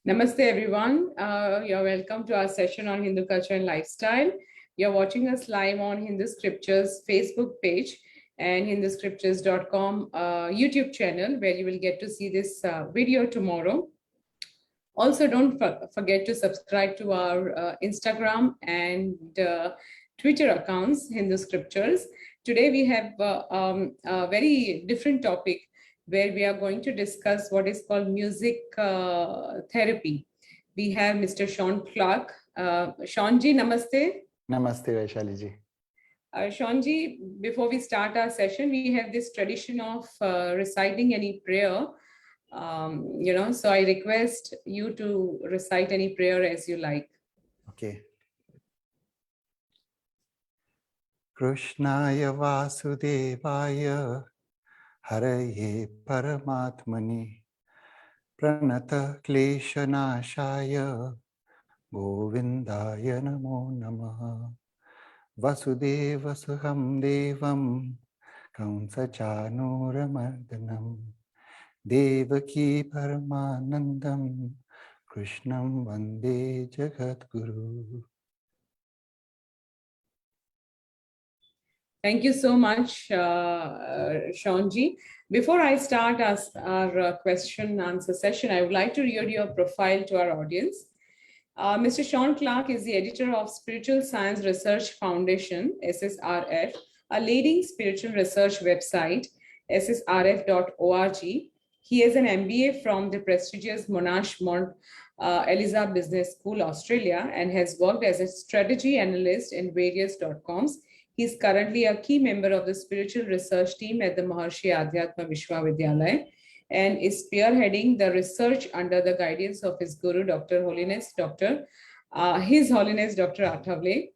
Namaste, everyone. You're welcome to our session on Hindu culture and lifestyle. You're watching us live on Hindu Scriptures Facebook page and hinduscriptures.com YouTube channel, where you will get to see this video tomorrow. Also, don't forget to subscribe to our Instagram and Twitter accounts, Hindu Scriptures. Today, we have a very different topic where we are going to discuss what is called music therapy. We have Mr. Sean Clark. Sean ji, namaste. Namaste, Vaishali ji. Sean ji, before we start our session, we have this tradition of reciting any prayer. So I request you to recite any prayer as you like. Okay. Krishnaya Vasudevaya Haraye Paramatmani Pranata Kleshanashaya Govindaya Namo Namaha Vasudeva Suham Devam Kamsachanuramardanam Devaki Paramanandam Krishnam Vande Jagadguru. Thank you so much, Sean ji. Before I start our question and answer session, I would like to read your profile to our audience. Mr. Sean Clark is the editor of Spiritual Science Research Foundation, SSRF, a leading spiritual research website, ssrf.org. He has an MBA from the prestigious Monash Mont Eliza Business School, Australia, and has worked as a strategy analyst in various .coms. He is currently a key member of the spiritual research team at the Maharshi Adhyatma Vishwavidyalaya and is spearheading the research under the guidance of his guru, His Holiness Dr. Athavale.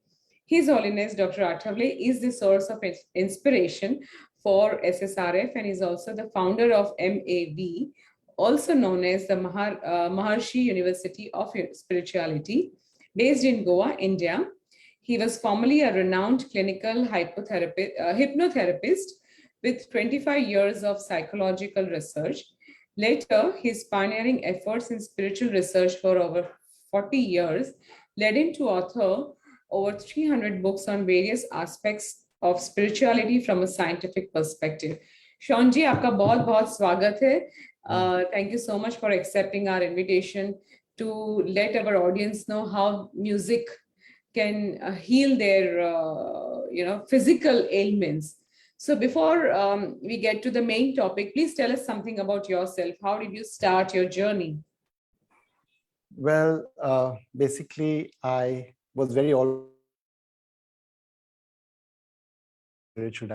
His Holiness Dr. Athavale is the source of inspiration for SSRF and is also the founder of MAV, also known as the Maharshi University of Spirituality, based in Goa, India. He was formerly a renowned clinical hypnotherapist with 25 years of psychological research. Later, his pioneering efforts in spiritual research for over 40 years led him to author over 300 books on various aspects of spirituality from a scientific perspective. Sean ji, आपका बहुत-बहुत स्वागत है. Thank you so much for accepting our invitation to let our audience know how music can heal their physical ailments. So before we get to the main topic, please tell us something about yourself. How did you start your journey? Well, basically, I was very spiritual,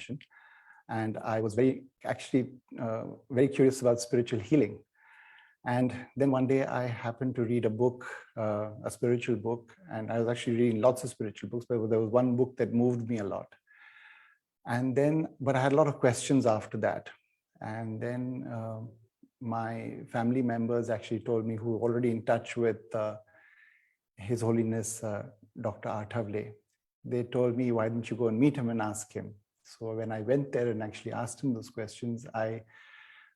and I was very curious about spiritual healing. And then one day I happened to read a book, a spiritual book, and I was actually reading lots of spiritual books, but there was one book that moved me a lot. And then, but I had a lot of questions after that. And then my family members actually told me, who were already in touch with His Holiness Dr. Athavale, they told me, why don't you go and meet him and ask him? So when I went there and actually asked him those questions, I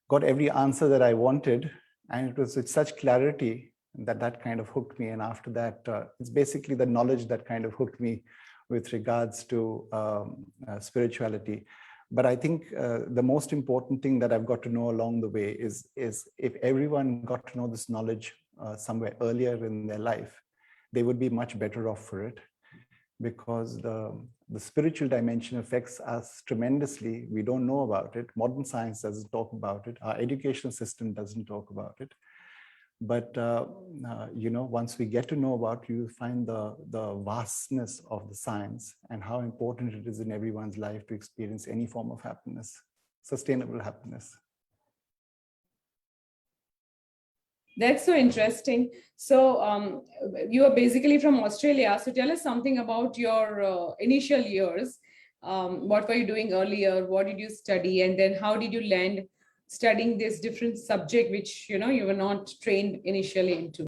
got every answer that I wanted. And it was with such clarity that kind of hooked me. And after that, it's basically the knowledge that kind of hooked me with regards to spirituality. But I think the most important thing that I've got to know along the way is if everyone got to know this knowledge somewhere earlier in their life, they would be much better off for it, because the spiritual dimension affects us tremendously. We don't know about it. Modern science doesn't talk about it. Our educational system doesn't talk about it. But once we get to know about it, you find the vastness of the science and how important it is in everyone's life to experience any form of happiness, sustainable happiness. That's so interesting. So you are basically from Australia. So tell us something about your initial years. What were you doing earlier? What did you study? And then how did you land studying this different subject, which you were not trained initially into?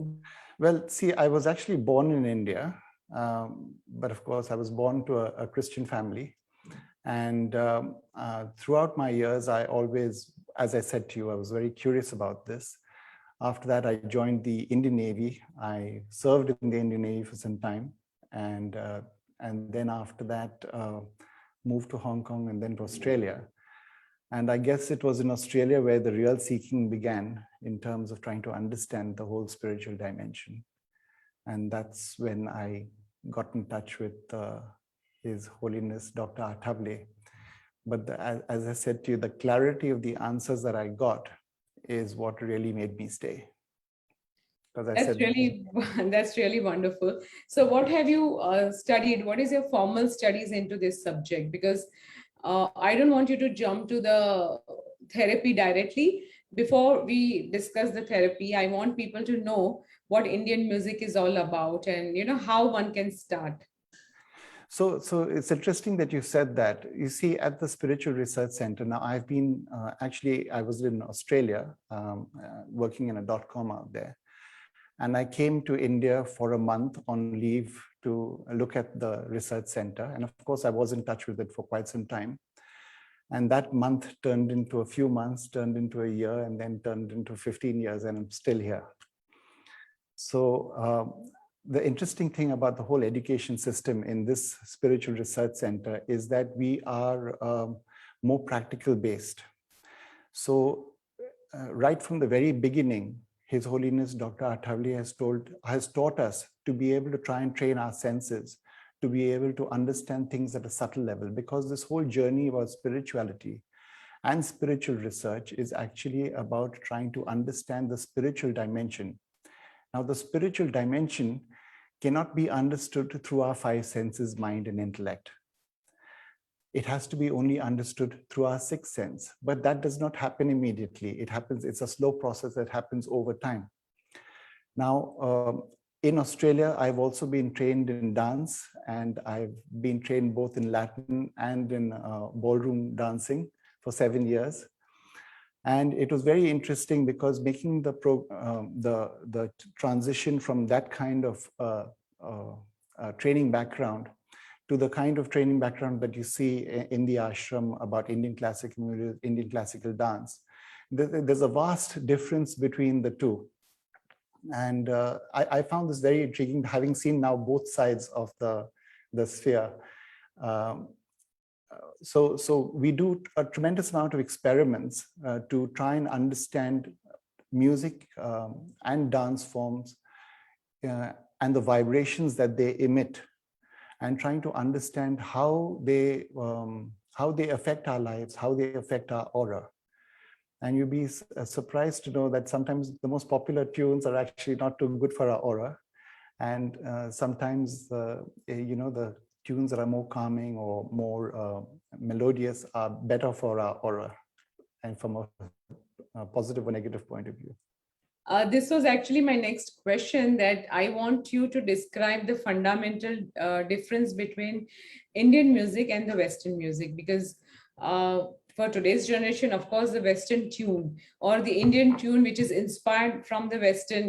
Well, see, I was actually born in India, but of course I was born to a Christian family. And throughout my years, I always, as I said to you, I was very curious about this. After that, I joined the Indian Navy. I served in the Indian Navy for some time. And then after that, moved to Hong Kong and then to Australia. And I guess it was in Australia where the real seeking began in terms of trying to understand the whole spiritual dimension. And that's when I got in touch with His Holiness Dr. Athawale. But as I said to you, the clarity of the answers that I got is what really made me stay. That's really wonderful. So what have you studied? What is your formal studies into this subject? Because I don't want you to jump to the therapy directly. Before we discuss the therapy, I want people to know what Indian music is all about and how one can start. So it's interesting that you said that. You see, at the Spiritual Research Center, now I've been, actually, I was in Australia working in a .com out there. And I came to India for a month on leave to look at the research center. And of course, I was in touch with it for quite some time. And that month turned into a few months, turned into a year, and then turned into 15 years, and I'm still here. So the interesting thing about the whole education system in this Spiritual Research Center is that we are more practical based. So right from the very beginning, His Holiness Dr. Athawale has taught us to be able to try and train our senses, to be able to understand things at a subtle level, because this whole journey about spirituality and spiritual research is actually about trying to understand the spiritual dimension. Now, the spiritual dimension cannot be understood through our five senses, mind, and intellect. It has to be only understood through our sixth sense, but that does not happen immediately. It's a slow process that happens over time. Now, in Australia, I've also been trained in dance, and I've been trained both in Latin and in ballroom dancing for 7 years. And it was very interesting because making the transition from that kind of training background to the kind of training background that you see in the ashram about Indian classical dance, there's a vast difference between the two. And I found this very intriguing, having seen now both sides of the sphere. So we do a tremendous amount of experiments to try and understand music and dance forms and the vibrations that they emit, and trying to understand how they affect our lives, how they affect our aura. And you'll be surprised to know that sometimes the most popular tunes are actually not too good for our aura. And sometimes, the tunes that are more calming or more melodious are better for our aura, and from a positive or negative point of view. This was actually my next question, that I want you to describe the fundamental difference between Indian music and the Western music, because for today's generation, of course, the Western tune or the Indian tune, which is inspired from the Western,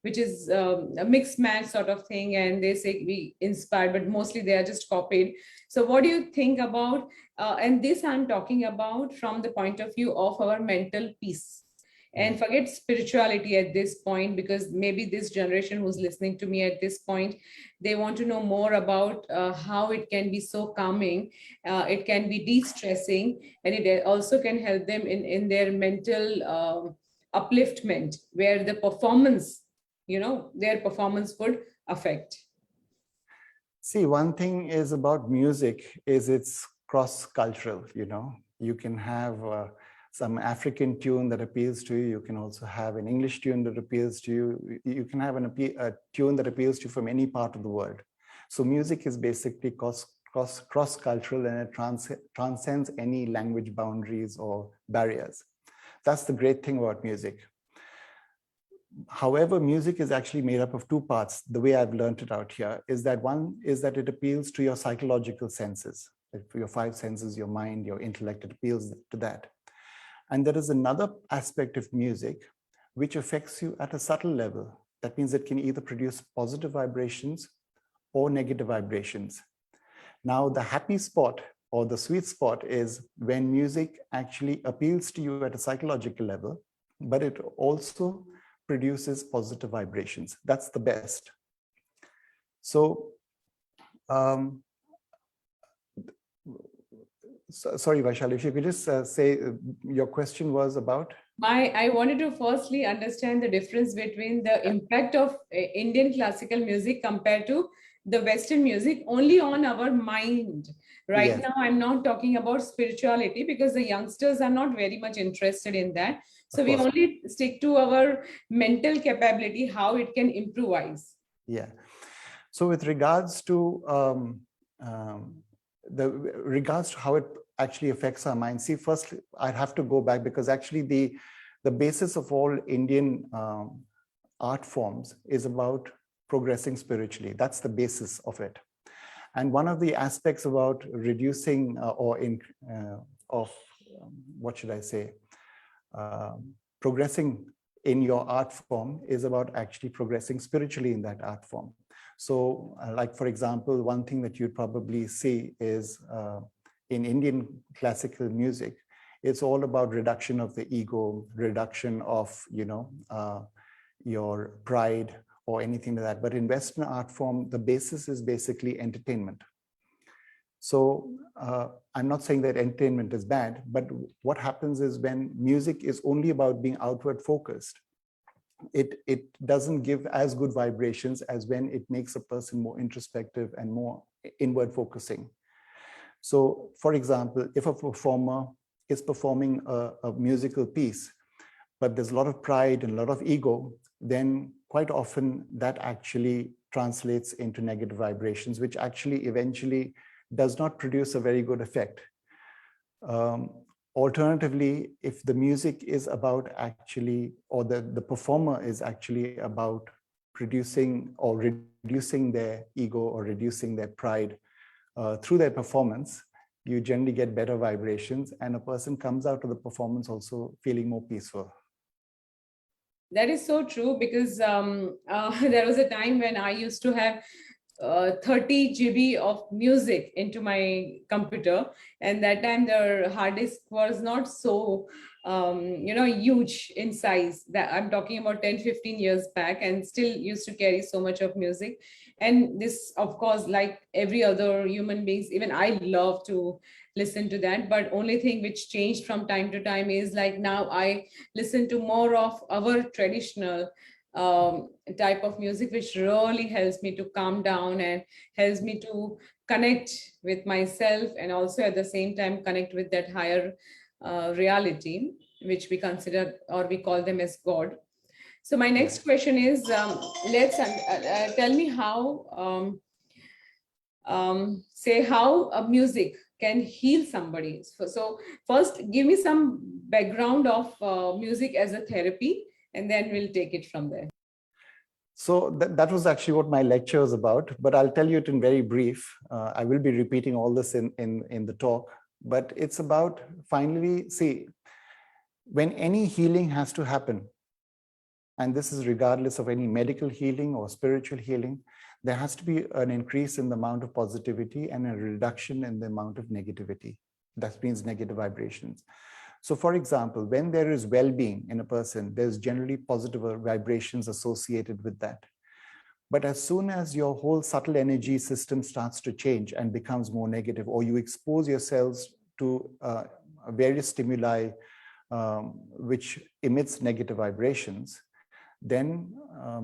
which is a mixed match sort of thing. And they say we inspired, but mostly they are just copied. So what do you think about, and this I'm talking about from the point of view of our mental peace. And forget spirituality at this point, because maybe this generation who's listening to me at this point, they want to know more about how it can be so calming, it can be de-stressing, and it also can help them in their mental upliftment, where the performance, their performance would affect. See, one thing is about music is it's cross-cultural, you can have some African tune that appeals to you. You can also have an English tune that appeals to you. You can have a tune that appeals to you from any part of the world. So music is basically cross-cultural, and it transcends any language boundaries or barriers. That's the great thing about music. However, music is actually made up of two parts. The way I've learned it out here is that one is that it appeals to your psychological senses, your five senses, your mind, your intellect, it appeals to that. And there is another aspect of music which affects you at a subtle level. That means it can either produce positive vibrations or negative vibrations. Now, the happy spot or the sweet spot is when music actually appeals to you at a psychological level, but it also produces positive vibrations. That's the best. So, sorry, Vaishali, if you could just say your question was about? I wanted to firstly understand the difference between the impact of Indian classical music compared to the Western music only on our mind. Right Yes, now, I'm not talking about spirituality because the youngsters are not very much interested in that. So of we course. only stick to our mental capability, how it can improvise. Yeah. So with regards to how it actually affects our mind, see, first I'd have to go back because actually the basis of all Indian art forms is about progressing spiritually. That's the basis of it. And one of the aspects about reducing what should I say, progressing in your art form is about actually progressing spiritually in that art form. So like, for example, one thing that you'd probably see is in Indian classical music, it's all about reduction of the ego, reduction of, your pride or anything like that. But in Western art form, the basis is basically entertainment. So I'm not saying that entertainment is bad, but what happens is when music is only about being outward focused, it doesn't give as good vibrations as when it makes a person more introspective and more inward focusing. So for example, if a performer is performing a musical piece, but there's a lot of pride and a lot of ego, then quite often that actually translates into negative vibrations, which actually eventually does not produce a very good effect. Alternatively, if the music is about actually, or the performer is actually about producing or reducing their ego or reducing their pride through their performance, you generally get better vibrations and a person comes out of the performance also feeling more peaceful. That is so true because there was a time when I used to have 30 GB of music into my computer, and that time the hard disk was not so huge in size. That I'm talking about 10-15 years back, and still used to carry so much of music. And this, of course, like every other human beings, even I love to listen to that, but only thing which changed from time to time is like now I listen to more of our traditional type of music, which really helps me to calm down and helps me to connect with myself, and also at the same time connect with that higher reality, which we consider or we call them as God. So my next question is, tell me how, say how music can heal somebody. So first, give me some background of music as a therapy, and then we'll take it from there. So that was actually what my lecture is about, but I'll tell you it in very brief. I will be repeating all this in the talk, but it's about finally, see, when any healing has to happen, and this is regardless of any medical healing or spiritual healing, there has to be an increase in the amount of positivity and a reduction in the amount of negativity. That means negative vibrations. So for example, when there is well-being in a person, there's generally positive vibrations associated with that. But as soon as your whole subtle energy system starts to change and becomes more negative, or you expose yourselves to various stimuli which emits negative vibrations, then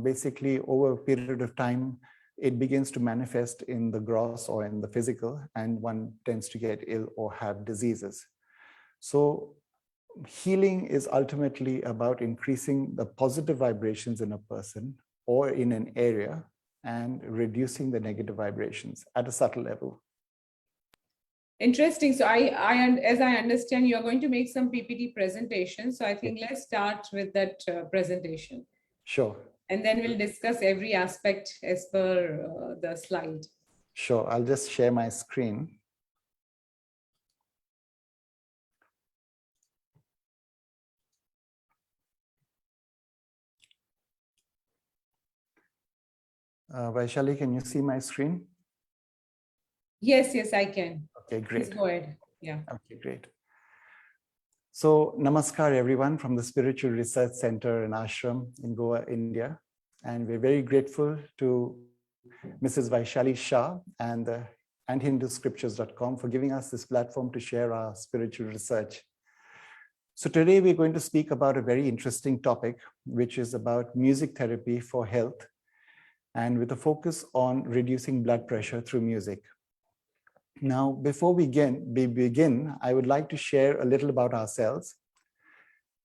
basically over a period of time, it begins to manifest in the gross or in the physical, and one tends to get ill or have diseases. So healing is ultimately about increasing the positive vibrations in a person or in an area and reducing the negative vibrations at a subtle level. Interesting. So as I understand, you're going to make some PPT presentation. So I think let's start with that presentation. Sure. And then we'll discuss every aspect as per the slide. Sure. I'll just share my screen. Vaishali, can you see my screen? Yes, I can. Okay, great. Please go ahead. Yeah. Okay, great. So namaskar everyone from the Spiritual Research Center in Ashram in Goa, India. And we're very grateful to Mrs. Vaishali Shah and hinduscriptures.com for giving us this platform to share our spiritual research. So today we're going to speak about a very interesting topic, which is about music therapy for health, and with a focus on reducing blood pressure through music. Now, before we begin, I would like to share a little about ourselves.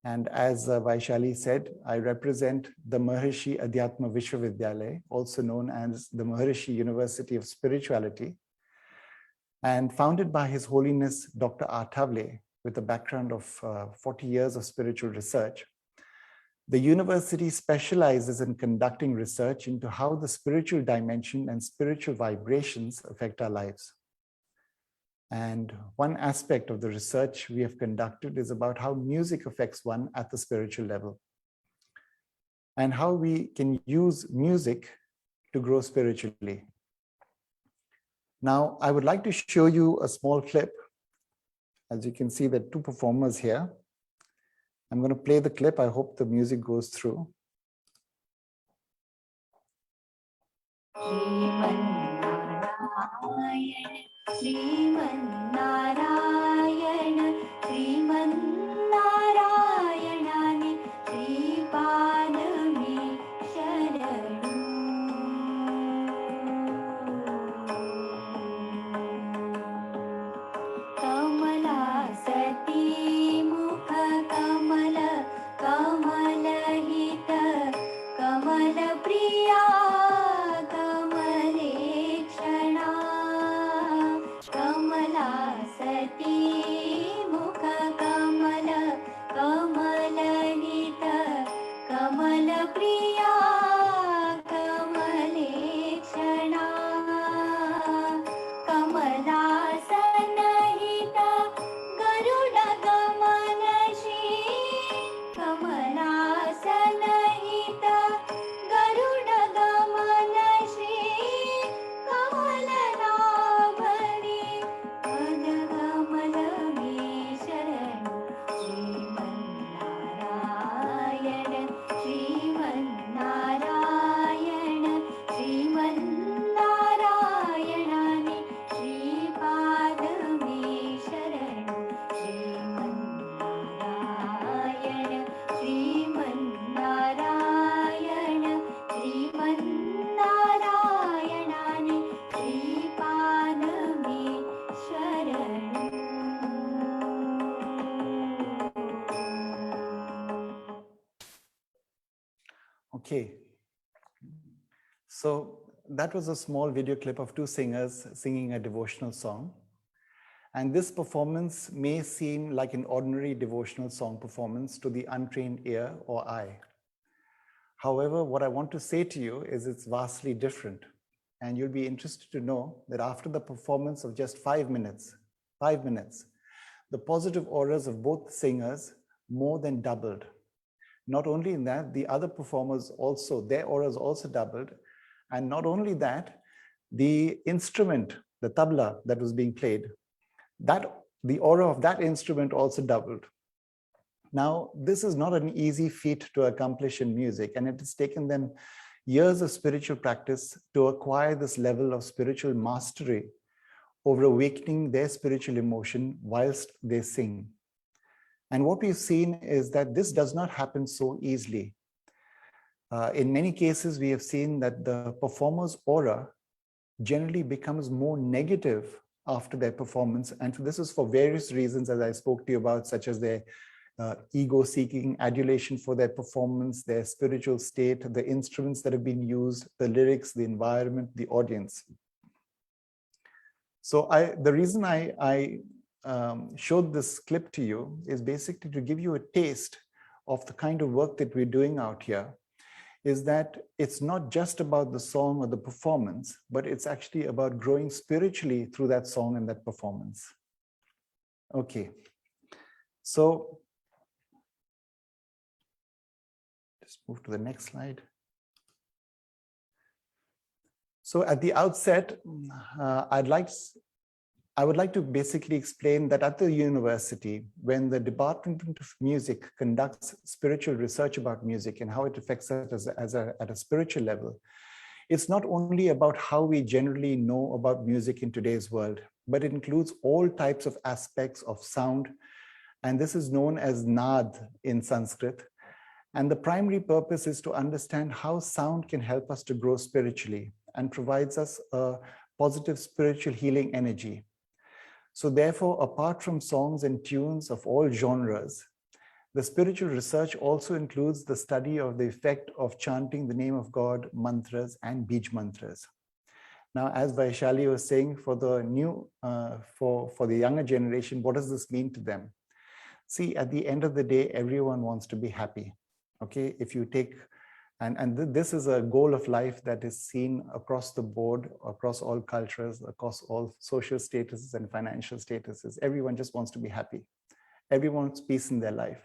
And as Vaishali said, I represent the Maharishi Adhyatma Vishwavidyalaya, also known as the Maharishi University of Spirituality, and founded by His Holiness Dr. Athavale, with a background of 40 years of spiritual research. The university specializes in conducting research into how the spiritual dimension and spiritual vibrations affect our lives. And one aspect of the research we have conducted is about how music affects one at the spiritual level, and how we can use music to grow spiritually. Now, I would like to show you a small clip. As you can see, there are two performers here. I'm going to play the clip. I hope the music goes through. Sriman Narayana श्रीमन्नारायणानि श्रीपादमे शरणु कमलासती मुख कमल कमलहित कमलप्रिया कमलेक्षणा कमलासती मुख कमल कमलहित कमलप्रिया कमलेक्षणा कमलासनहित गरुडगमन श्री कमलासनहित गरुडगमन श्री कमलनाभनि पदकमल मे शरणु श्रीमन्नारायण श्रीमन्नारायण श्रीमन्नारायणानि श्रीपाद मे शरणु श्रीमन्नारायण श्रीमन्नारायण श्रीमन्नारायणानि श्रीपाद मे शरणु Okay. So that was a small video clip of two singers singing a devotional song. And this performance may seem like an ordinary devotional song performance to the untrained ear or eye. However, what I want to say to you is it's vastly different. And you'll be interested to know that after the performance of just 5 minutes, the positive auras of both singers more than doubled. Not only in that, the other performers also, their auras also doubled. And not only that, the instrument, the tabla that was being played, the aura of that instrument also doubled. Now, this is not an easy feat to accomplish in music, and it has taken them years of spiritual practice to acquire this level of spiritual mastery over awakening their spiritual emotion whilst they sing. And what we've seen is that this does not happen so easily. In many cases, we have seen that the performer's aura generally becomes more negative after their performance. And this is for various reasons, as I spoke to you about, such as their ego-seeking adulation for their performance, their spiritual state, the instruments that have been used, the lyrics, the environment, the audience. So the reason I showed this clip to you is basically to give you a taste of the kind of work that we're doing out here, is that it's not just about the song or the performance, but it's actually about growing spiritually through that song and that performance. Okay, so just move to the next slide. So at the outset, I'd like I would like to basically explain that at the university, when the Department of Music conducts spiritual research about music and how it affects us at a spiritual level, it's not only about how we generally know about music in today's world, but it includes all types of aspects of sound. And this is known as Naad in Sanskrit. And the primary purpose is to understand how sound can help us to grow spiritually and provides us a positive spiritual healing energy. So therefore, apart from songs and tunes of all genres, the spiritual research also includes the study of the effect of chanting the name of God, mantras, and Bij mantras. Now, as Vaishali was saying, for the for the younger generation, what does this mean to them? See, at the end of the day, everyone wants to be happy. Okay, if you take, this is a goal of life that is seen across the board, across all cultures, across all social statuses and financial statuses. Everyone just wants to be happy. Everyone wants peace in their life.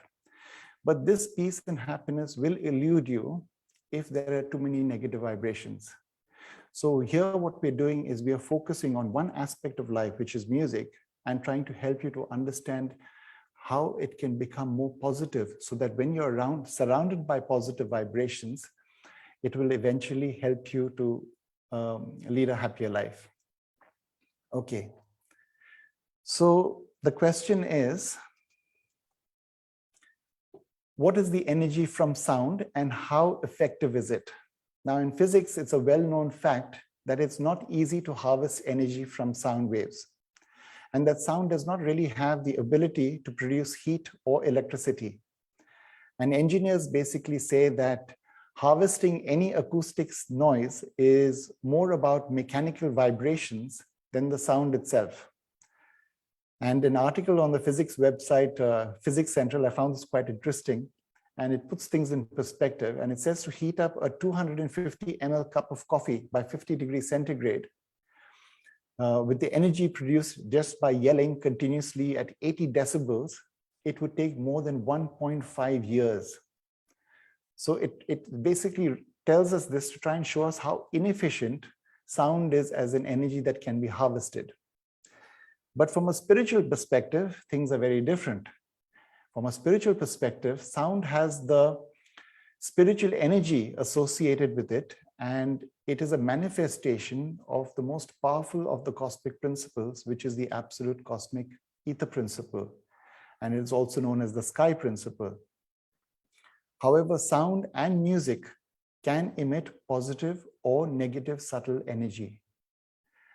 But this peace and happiness will elude you if there are too many negative vibrations. So here what we're doing is we are focusing on one aspect of life, which is music, and trying to help you to understand how it can become more positive, so that when you're surrounded by positive vibrations, it will eventually help you to lead a happier life. Okay. So the question is, what is the energy from sound and how effective is it? Now in physics, it's a well-known fact that it's not easy to harvest energy from sound waves, and that sound does not really have the ability to produce heat or electricity. And engineers basically say that harvesting any acoustics noise is more about mechanical vibrations than the sound itself. And an article on the physics website, Physics Central, I found this quite interesting, and it puts things in perspective. And it says to heat up a 250 ml cup of coffee by 50 degrees centigrade, with the energy produced just by yelling continuously at 80 decibels, it would take more than 1.5 years. So it basically tells us this to try and show us how inefficient sound is as an energy that can be harvested. But from a spiritual perspective, things are very different. From a spiritual perspective, sound has the spiritual energy associated with it, and it is a manifestation of the most powerful of the cosmic principles, which is the absolute cosmic ether principle. And it is also known as the sky principle. However, sound and music can emit positive or negative subtle energy.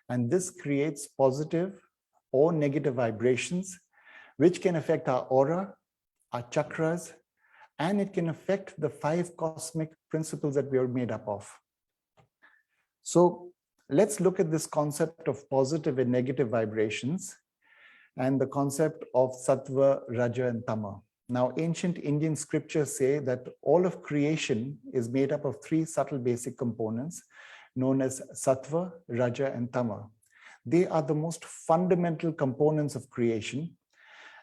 And this creates positive or negative vibrations, which can affect our aura, our chakras, and it can affect the 5 cosmic principles that we are made up of. So let's look at this concept of positive and negative vibrations and the concept of sattva, raja, and tama. Now, ancient Indian scriptures say that all of creation is made up of 3 subtle basic components known as sattva, raja, and tama. They are the most fundamental components of creation,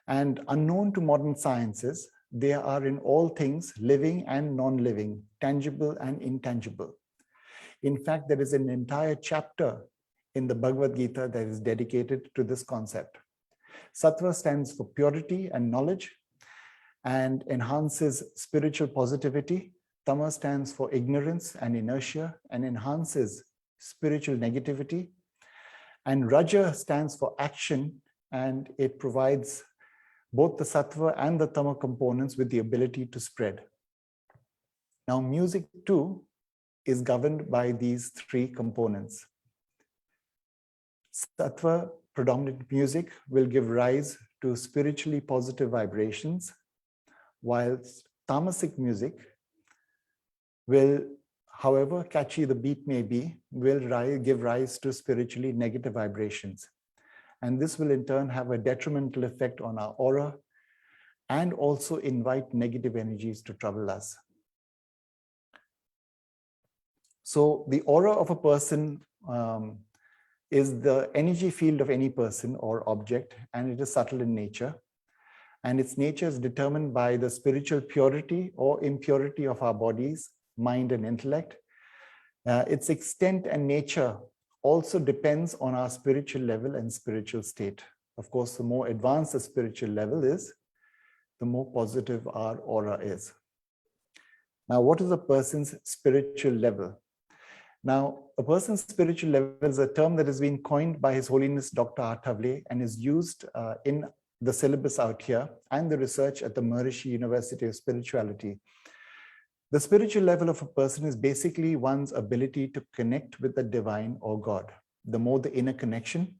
and unknown to modern sciences, they are in all things living and non-living, tangible and intangible. In fact, there is an entire chapter in the Bhagavad Gita that is dedicated to this concept. Sattva stands for purity and knowledge and enhances spiritual positivity. Tama stands for ignorance and inertia and enhances spiritual negativity. And Raja stands for action, and it provides both the sattva and the tama components with the ability to spread. Now, music too is governed by these 3 components. Sattva predominant music will give rise to spiritually positive vibrations, whilst tamasic music will, however catchy the beat may be, will give rise to spiritually negative vibrations. And this will in turn have a detrimental effect on our aura and also invite negative energies to trouble us. So the aura of a person is the energy field of any person or object, and it is subtle in nature. And its nature is determined by the spiritual purity or impurity of our bodies, mind, and intellect. Its extent and nature also depends on our spiritual level and spiritual state. Of course, the more advanced the spiritual level is, the more positive our aura is. Now, what is a person's spiritual level? Now, a person's spiritual level is a term that has been coined by His Holiness Dr. Attavale and is used in the syllabus out here and the research at the Maharishi University of Spirituality. The spiritual level of a person is basically one's ability to connect with the divine or God. The more the inner connection,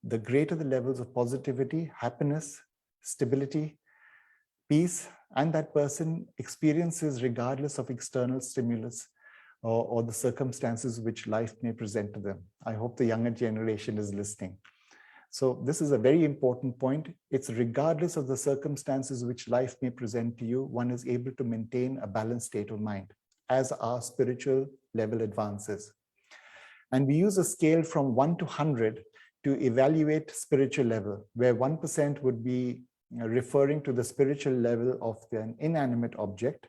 the greater the levels of positivity, happiness, stability, peace, and that person experiences regardless of external stimulus or the circumstances which life may present to them. I hope the younger generation is listening. So this is a very important point. It's regardless of the circumstances which life may present to you, one is able to maintain a balanced state of mind as our spiritual level advances. And we use a scale from 1 to 100 to evaluate spiritual level, where 1% would be referring to the spiritual level of an inanimate object,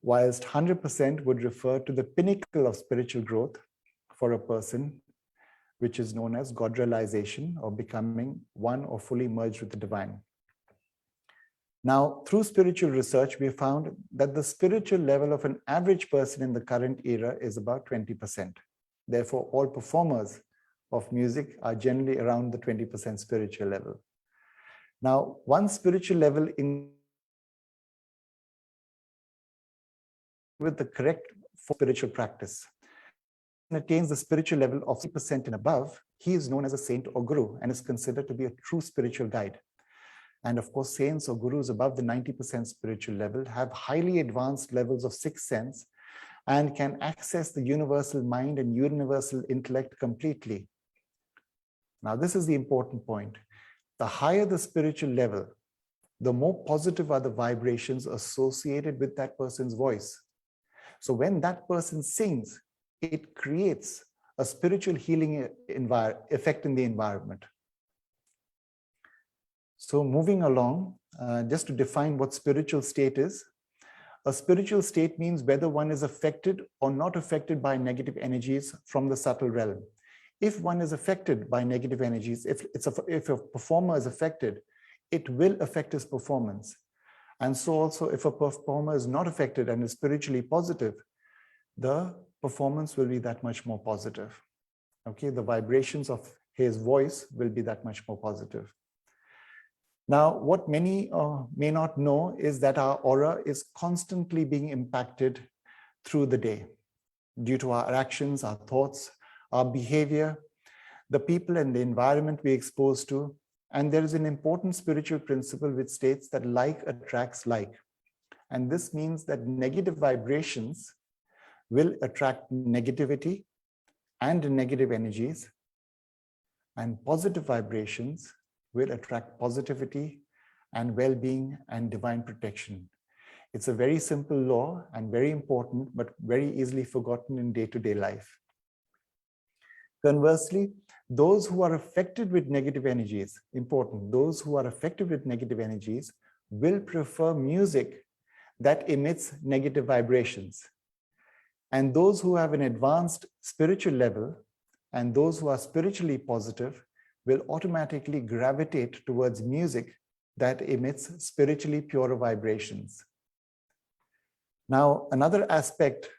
whilst 100% would refer to the pinnacle of spiritual growth for a person, which is known as God realization, or becoming one or fully merged with the divine. Now, through spiritual research, we found that the spiritual level of an average person in the current era is about 20%. Therefore, all performers of music are generally around the 20% spiritual level. Now, one spiritual level in with the correct spiritual practice attains the spiritual level of 3% and above, he is known as a saint or guru and is considered to be a true spiritual guide. And of course, saints or gurus above the 90% spiritual level have highly advanced levels of sixth sense and can access the universal mind and universal intellect completely. Now, this is the important point. The higher the spiritual level, the more positive are the vibrations associated with that person's voice. So when that person sings, it creates a spiritual healing effect in the environment. So moving along, just to define what spiritual state is, a spiritual state means whether one is affected or not affected by negative energies from the subtle realm. If one is affected by negative energies, if a performer is affected, it will affect his performance. And so also if a performer is not affected and is spiritually positive, the performance will be that much more positive. Okay, the vibrations of his voice will be that much more positive. Now, what many may not know is that our aura is constantly being impacted through the day due to our actions, our thoughts, our behavior, the people and the environment we're exposed to. And there is an important spiritual principle which states that like attracts like. And this means that negative vibrations will attract negativity and negative energies, and positive vibrations will attract positivity and well-being and divine protection. It's a very simple law and very important, but very easily forgotten in day-to-day life. Conversely, those who are affected with negative energies, important, those who are affected with negative energies will prefer music that emits negative vibrations. And those who have an advanced spiritual level and those who are spiritually positive will automatically gravitate towards music that emits spiritually pure vibrations. Now, another aspect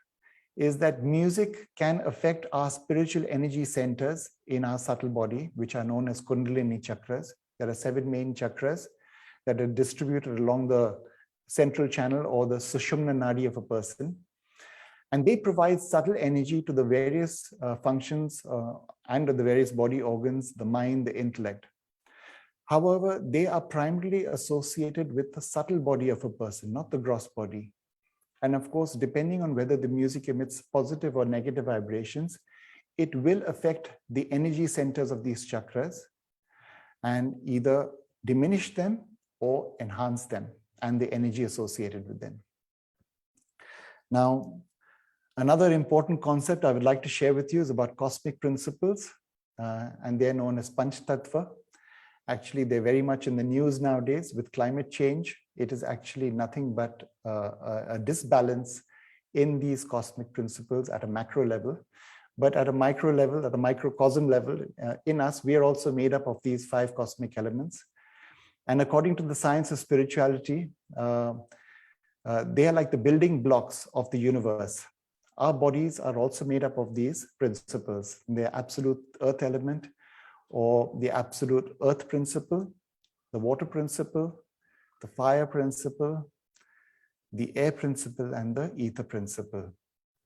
is that music can affect our spiritual energy centers in our subtle body, which are known as Kundalini chakras. There are 7 main chakras that are distributed along the central channel or the Sushumna Nadi of a person. And they provide subtle energy to the various functions and the various body organs, the mind, the intellect. However, they are primarily associated with the subtle body of a person, not the gross body. And of course, depending on whether the music emits positive or negative vibrations, it will affect the energy centers of these chakras and either diminish them or enhance them and the energy associated with them. Now, another important concept I would like to share with you is about cosmic principles, and they're known as Panch Tattva. Actually, they're very much in the news nowadays with climate change. It is actually nothing but a disbalance in these cosmic principles at a macro level, but at a micro level, at a microcosm level, in us, we are also made up of these 5 cosmic elements. And according to the science of spirituality, they are like the building blocks of the universe. Our bodies are also made up of these principles, the absolute earth element, or the absolute earth principle, the water principle, the fire principle, the air principle, and the ether principle.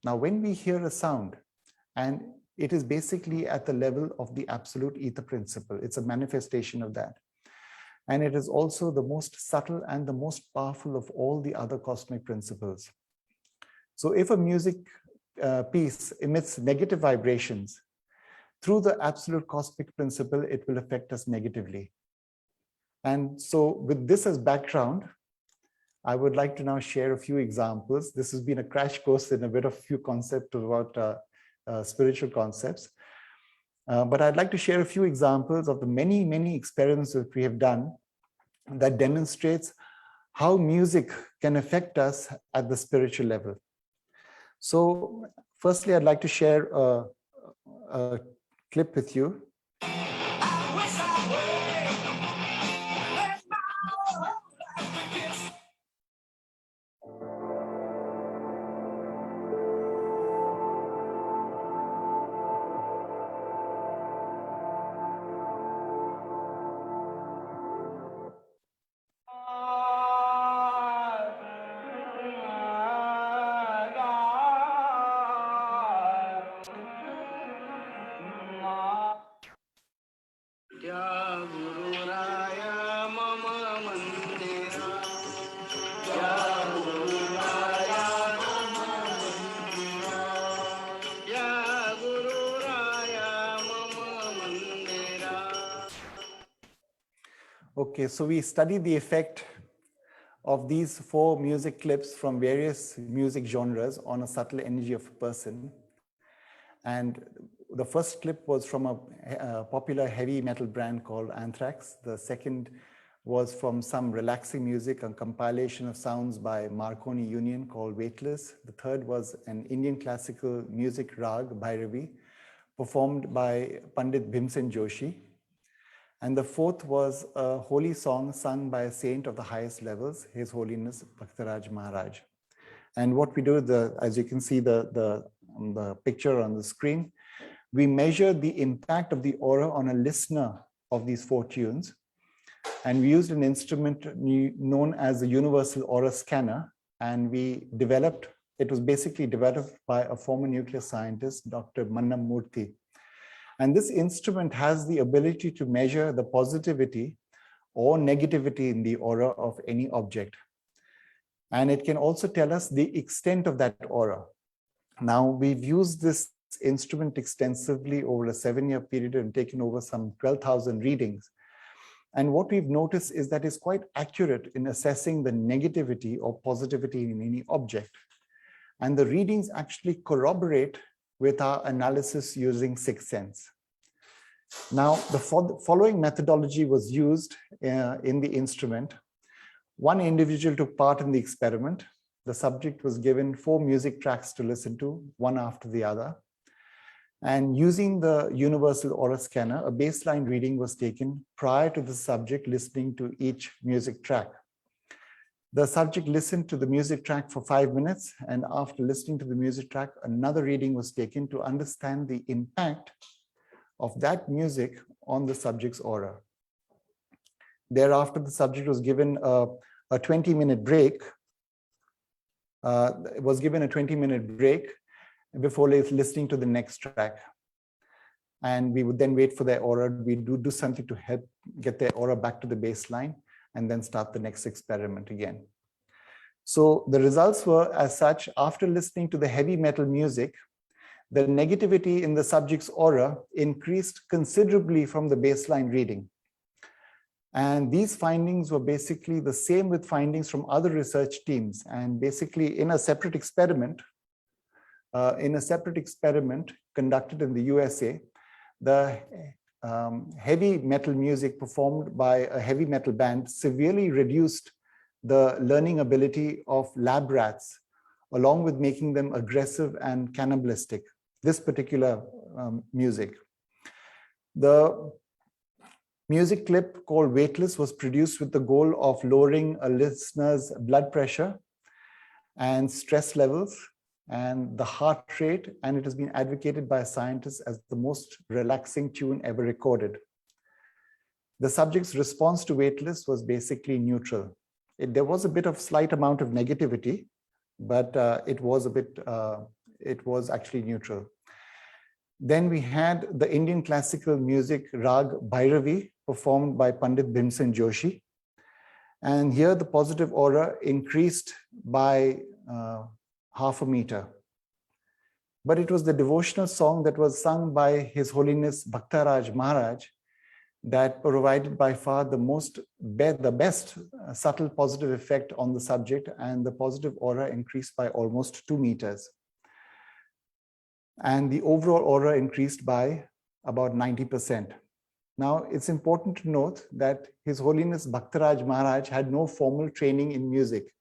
Now, when we hear a sound, and it is basically at the level of the absolute ether principle, it's a manifestation of that. And it is also the most subtle and the most powerful of all the other cosmic principles. So if a music piece emits negative vibrations, through the absolute cosmic principle, it will affect us negatively. And so with this as background, I would like to now share a few examples. This has been a crash course in a bit of few concepts about spiritual concepts. But I'd like to share a few examples of the many, many experiments that we have done that demonstrates how music can affect us at the spiritual level. So firstly, I'd like to share a clip with you. Okay, so we studied the effect of these 4 music clips from various music genres on a subtle energy of a person. And the first clip was from a popular heavy metal brand called Anthrax. The second was from some relaxing music, a compilation of sounds by Marconi Union called Weightless. The third was an Indian classical music rag, Bhairavi, performed by Pandit Bhimsen Joshi. And the fourth was a holy song sung by a saint of the highest levels, His Holiness Bhaktaraj Maharaj. And what we do, as you can see the picture on the screen, we measure the impact of the aura on a listener of these 4 tunes. And we used an instrument known as the Universal Aura Scanner. And we developed, it was basically developed by a former nuclear scientist, Dr. Mannam Murthy. And this instrument has the ability to measure the positivity or negativity in the aura of any object. And it can also tell us the extent of that aura. Now, we've used this instrument extensively over a 7-year period and taken over some 12,000 readings. And what we've noticed is that it's quite accurate in assessing the negativity or positivity in any object. And the readings actually corroborate with our analysis using sixth sense. Now, the following methodology was used in the instrument. One individual took part in the experiment. The subject was given 4 music tracks to listen to, one after the other. And using the Universal Aura Scanner, a baseline reading was taken prior to the subject listening to each music track. The subject listened to the music track for 5 minutes, and after listening to the music track, another reading was taken to understand the impact of that music on the subject's aura. Thereafter, the subject was given a 20-minute break. Was given a 20-minute break before listening to the next track. And we would then wait for their aura. We do something to help get their aura back to the baseline and then start the next experiment again. So the results were as such: after listening to the heavy metal music, the negativity in the subject's aura increased considerably from the baseline reading. And these findings were basically the same with findings from other research teams. And basically in a separate experiment conducted in the USA, the heavy metal music performed by a heavy metal band severely reduced the learning ability of lab rats, along with making them aggressive and cannibalistic. this particular music. The music clip called Weightless was produced with the goal of lowering a listener's blood pressure and stress levels and the heart rate, and it has been advocated by scientists as the most relaxing tune ever recorded. The subject's response to Weightless was basically neutral. There was a bit of slight amount of negativity, but it was actually neutral. Then we had the Indian classical music Rag Bhairavi performed by Pandit Bhimsen Joshi. And here the positive aura increased by half a meter. But it was the devotional song that was sung by His Holiness Bhaktaraj Maharaj that provided by far the best subtle positive effect on the subject, and the positive aura increased by almost 2 meters. And the overall aura increased by about 90%. Now, it's important to note that His Holiness Bhaktaraj Maharaj had no formal training in music,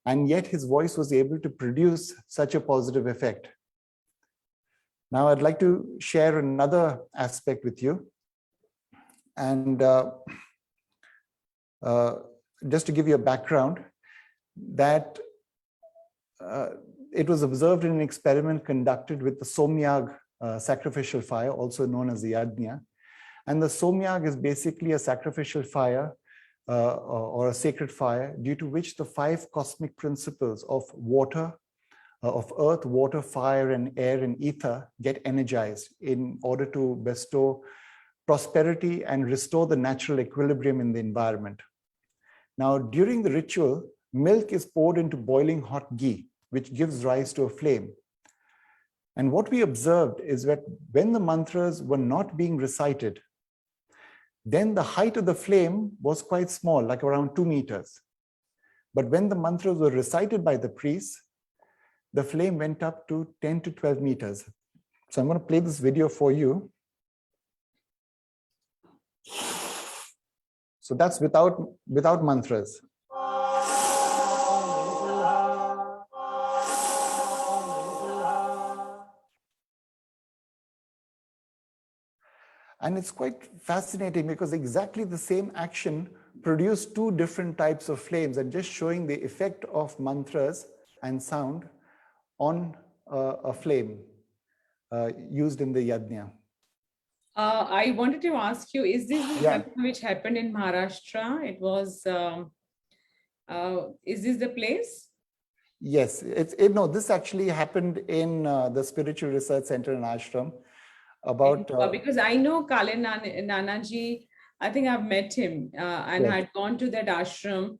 and yet his voice was able to produce such a positive effect. Now, I'd like to share another aspect with you. And just to give you a background, that it was observed in an experiment conducted with the Somyag sacrificial fire, also known as the Yajna. And the Somyag is basically a sacrificial fire or a sacred fire, due to which the 5 cosmic principles of water, of earth, water, fire, and air and ether get energized in order to bestow prosperity and restore the natural equilibrium in the environment. Now, during the ritual, milk is poured into boiling hot ghee, which gives rise to a flame. And what we observed is that when the mantras were not being recited, then the height of the flame was quite small, like around 2 meters. But when the mantras were recited by the priests, the flame went up to 10 to 12 meters. So I'm going to play this video for you. So that's without mantras. And it's quite fascinating because exactly the same action produced 2 different types of flames, and just showing the effect of mantras and sound on a flame used in the yajna. I wanted to ask you, is this the Yeah. yajna which happened in Maharashtra? It was, is this the place? Yes, no, this actually happened in the Spiritual Research Center in Ashram. Because I know Kale Nanaji, I think I've met him and Yes. had gone to that ashram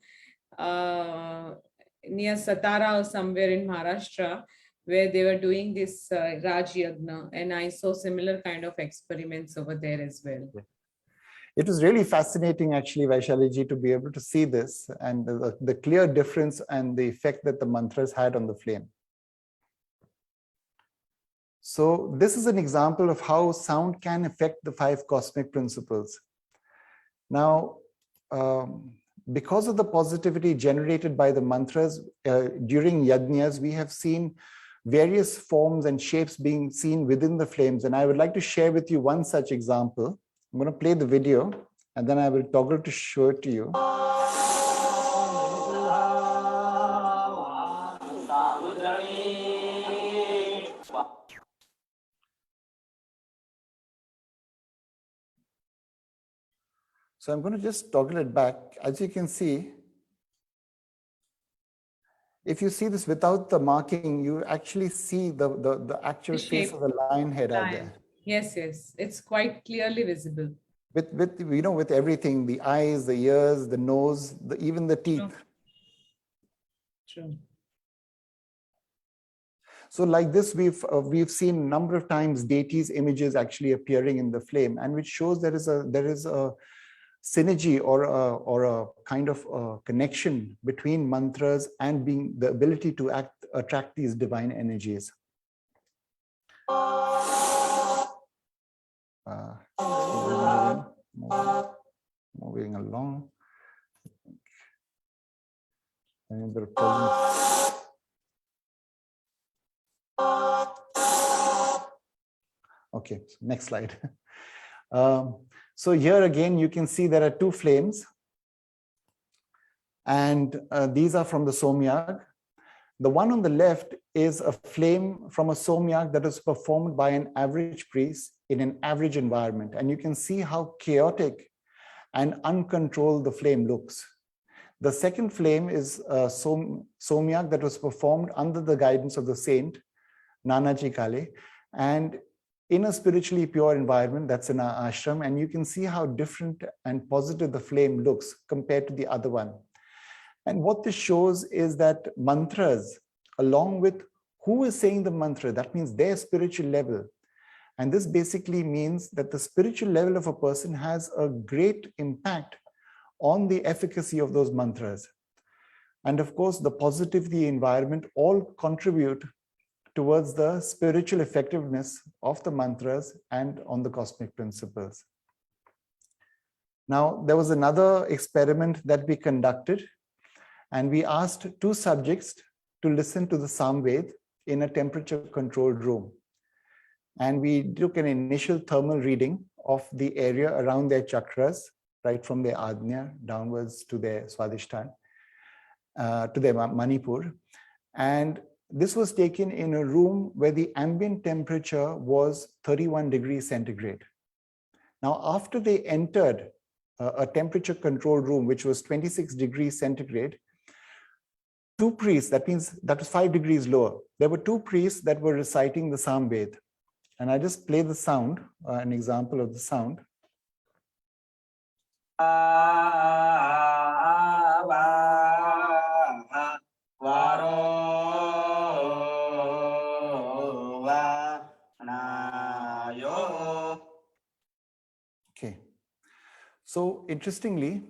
near Satara or somewhere in Maharashtra, where they were doing this Raj Yagna, and I saw similar kind of experiments over there as well. It was really fascinating, actually, Vaishali-ji, to be able to see this and the clear difference and the effect that the mantras had on the flame. So this is an example of how sound can affect the 5 cosmic principles. Now, because of the positivity generated by the mantras during yajnas, we have seen various forms and shapes being seen within the flames. And I would like to share with you one such example. I'm going to play the video and then I will toggle to show it to you. So I'm going to just toggle it back. As you can see, if you see this without the marking, you actually see the actual face of the lion head out there. Yes, yes, it's quite clearly visible. With everything, the eyes, the ears, the nose, even the teeth. True. So like this, we've seen a number of times deities' images actually appearing in the flame, and which shows there is a synergy or a kind of connection between mantras and being the ability to attract these divine energies. Moving along. Okay, next slide. So here again, you can see there are two flames. And these are from the Somyag. The one on the left is a flame from a Somyag that is performed by an average priest in an average environment. And you can see how chaotic and uncontrolled the flame looks. The second flame is a Somyag that was performed under the guidance of the saint, Nanaji Kale, and in a spiritually pure environment, that's in our ashram, and you can see how different and positive the flame looks compared to the other one. And what this shows is that mantras, along with who is saying the mantra, that means their spiritual level. And this basically means that the spiritual level of a person has a great impact on the efficacy of those mantras. And of course, the positivity environment all contribute towards the spiritual effectiveness of the mantras and on the cosmic principles. Now, there was another experiment that we conducted, and we asked two subjects to listen to the Samved in a temperature-controlled room. And we took an initial thermal reading of the area around their chakras, right from their Ajna downwards to their Swadhisthana, to their Manipur. And this was taken in a room where the ambient temperature was 31 degrees centigrade. Now, after they entered a temperature-controlled room, which was 26 degrees centigrade, two priests, that means that was 5 degrees lower. There were two priests that were reciting the Samved. And I just play the sound, an example of the sound. Okay. So interestingly,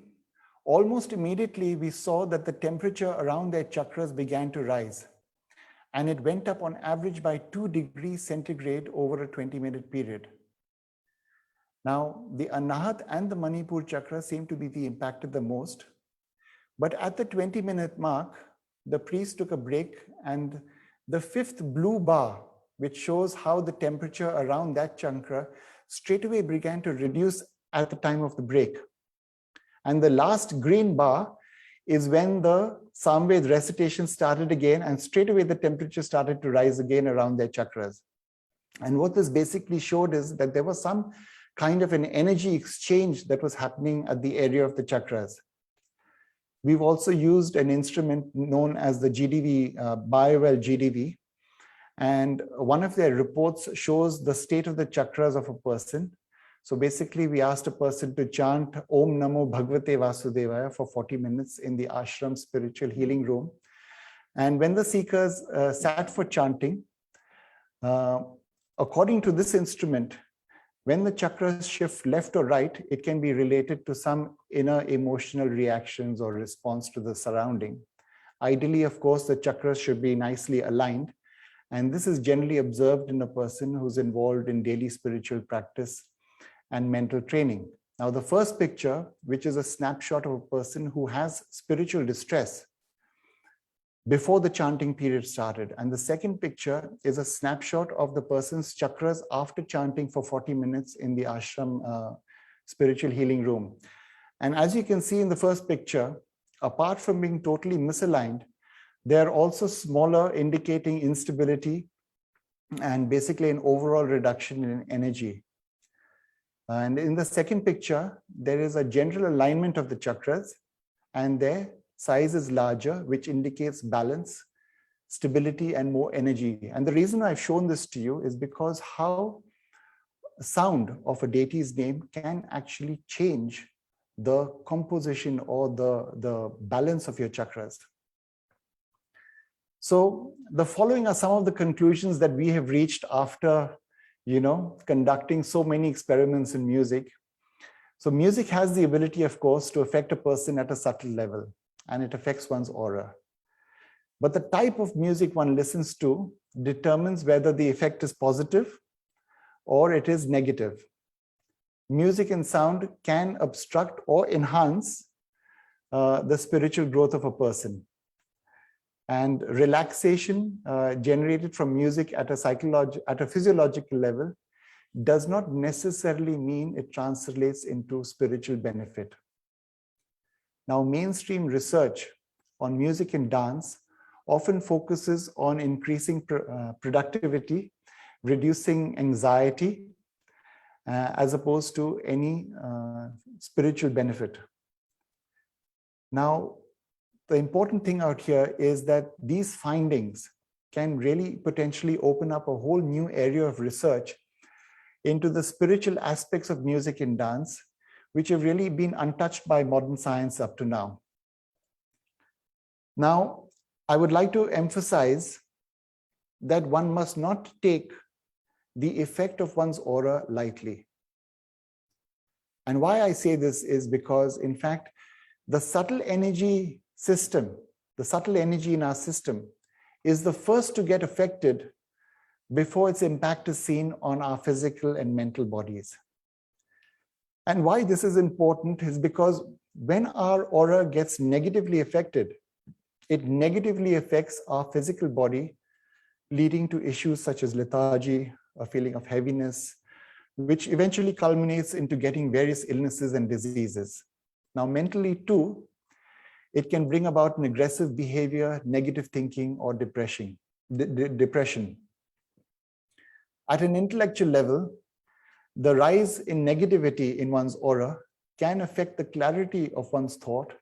almost immediately we saw that the temperature around their chakras began to rise. And it went up on average by 2 degrees centigrade over a 20-minute period. Now, the Anahat and the Manipur chakra seem to be the impacted the most. But at the 20-minute mark, the priest took a break, and the fifth blue bar, which shows how the temperature around that chakra straight away began to reduce at the time of the break. And the last green bar is when the Samved recitation started again, and straight away the temperature started to rise again around their chakras. And what this basically showed is that there was some kind of an energy exchange that was happening at the area of the chakras. We've also used an instrument known as the GDV, BioWell GDV. And one of their reports shows the state of the chakras of a person. So basically, we asked a person to chant Om Namo Bhagavate Vasudevaya for 40 minutes in the ashram spiritual healing room. And when the seekers sat for chanting, according to this instrument, when the chakras shift left or right, it can be related to some inner emotional reactions or response to the surrounding. Ideally, of course, the chakras should be nicely aligned. And this is generally observed in a person who's involved in daily spiritual practice and mental training. Now, the first picture, which is a snapshot of a person who has spiritual distress before the chanting period started. And the second picture is a snapshot of the person's chakras after chanting for 40 minutes in the ashram spiritual healing room. And as you can see in the first picture, apart from being totally misaligned, there are also smaller indicating instability and basically an overall reduction in energy. And in the second picture, there is a general alignment of the chakras, and their size is larger, which indicates balance, stability, and more energy. And the reason I've shown this to you is because how sound of a deity's name can actually change the composition or the balance of your chakras. So the following are some of the conclusions that we have reached after conducting so many experiments in music. So music has the ability, of course, to affect a person at a subtle level, and it affects one's aura. But the type of music one listens to determines whether the effect is positive or it is negative. Music and sound can obstruct or enhance the spiritual growth of a person. And relaxation generated from music at a physiological level does not necessarily mean it translates into spiritual benefit. Now, mainstream research on music and dance often focuses on increasing productivity, reducing anxiety, as opposed to any spiritual benefit. Now, the important thing out here is that these findings can really potentially open up a whole new area of research into the spiritual aspects of music and dance, which have really been untouched by modern science up to now. Now, I would like to emphasize that one must not take the effect of one's aura lightly. And why I say this is because, in fact, the subtle energy system, the subtle energy in our system, is the first to get affected before its impact is seen on our physical and mental bodies. And why this is important is because when our aura gets negatively affected, it negatively affects our physical body, leading to issues such as lethargy, a feeling of heaviness, which eventually culminates into getting various illnesses and diseases. Now, mentally too, it can bring about an aggressive behavior, negative thinking, or depression. At an intellectual level, the rise in negativity in one's aura can affect the clarity of one's thought,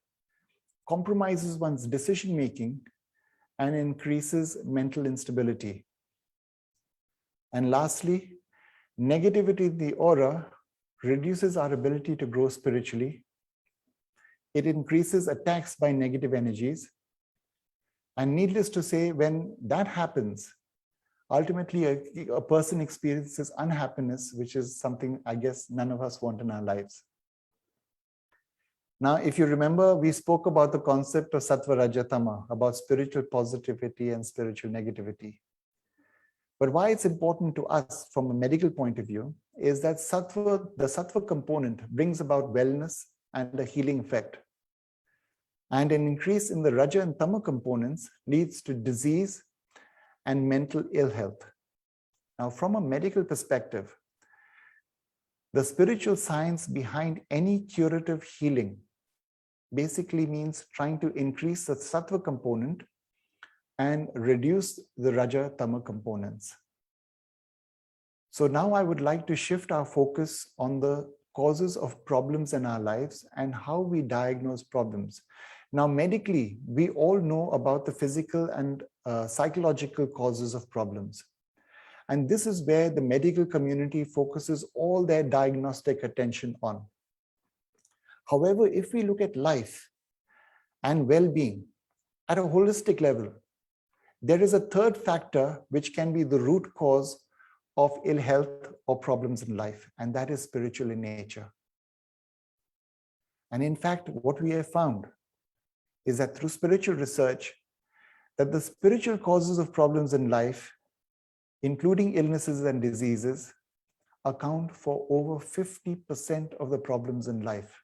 compromises one's decision-making, and increases mental instability. And lastly, negativity in the aura reduces our ability to grow spiritually. It increases attacks by negative energies. And needless to say, when that happens, ultimately a person experiences unhappiness, which is something I guess none of us want in our lives. Now, if you remember, we spoke about the concept of sattva, raja, tama, about spiritual positivity and spiritual negativity. But why it's important to us from a medical point of view is that the sattva component brings about wellness and a healing effect. And an increase in the raja and tama components leads to disease and mental ill health. Now, from a medical perspective, the spiritual science behind any curative healing basically means trying to increase the sattva component and reduce the raja tama components. So now I would like to shift our focus on the causes of problems in our lives and how we diagnose problems. Now, medically, we all know about the physical and psychological causes of problems. And this is where the medical community focuses all their diagnostic attention on. However, if we look at life and well-being at a holistic level, there is a third factor which can be the root cause of ill health or problems in life, and that is spiritual in nature. And in fact, what we have found is that through spiritual research, that the spiritual causes of problems in life, including illnesses and diseases, account for over 50% of the problems in life.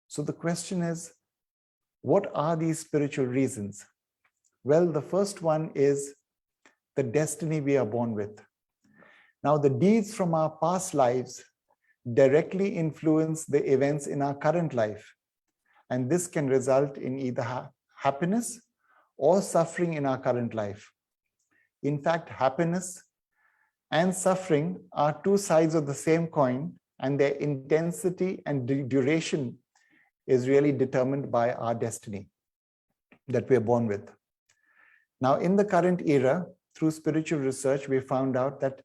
So the question is, what are these spiritual reasons? Well, the first one is the destiny we are born with. Now, the deeds from our past lives directly influence the events in our current life. And this can result in either happiness or suffering in our current life. In fact, happiness and suffering are two sides of the same coin, and their intensity and duration is really determined by our destiny that we are born with. Now, in the current era, through spiritual research, we found out that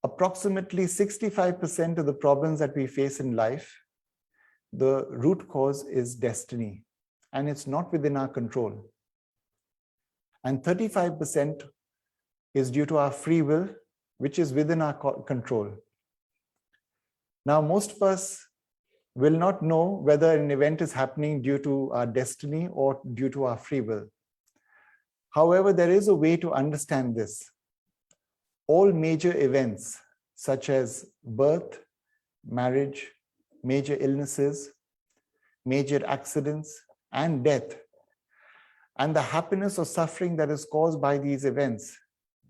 approximately 65% of the problems that we face in life, the root cause is destiny, and it's not within our control. And 35% is due to our free will, which is within our control. Now, most of us will not know whether an event is happening due to our destiny or due to our free will. However, there is a way to understand this. All major events, such as birth, marriage, major illnesses, major accidents, and death, and the happiness or suffering that is caused by these events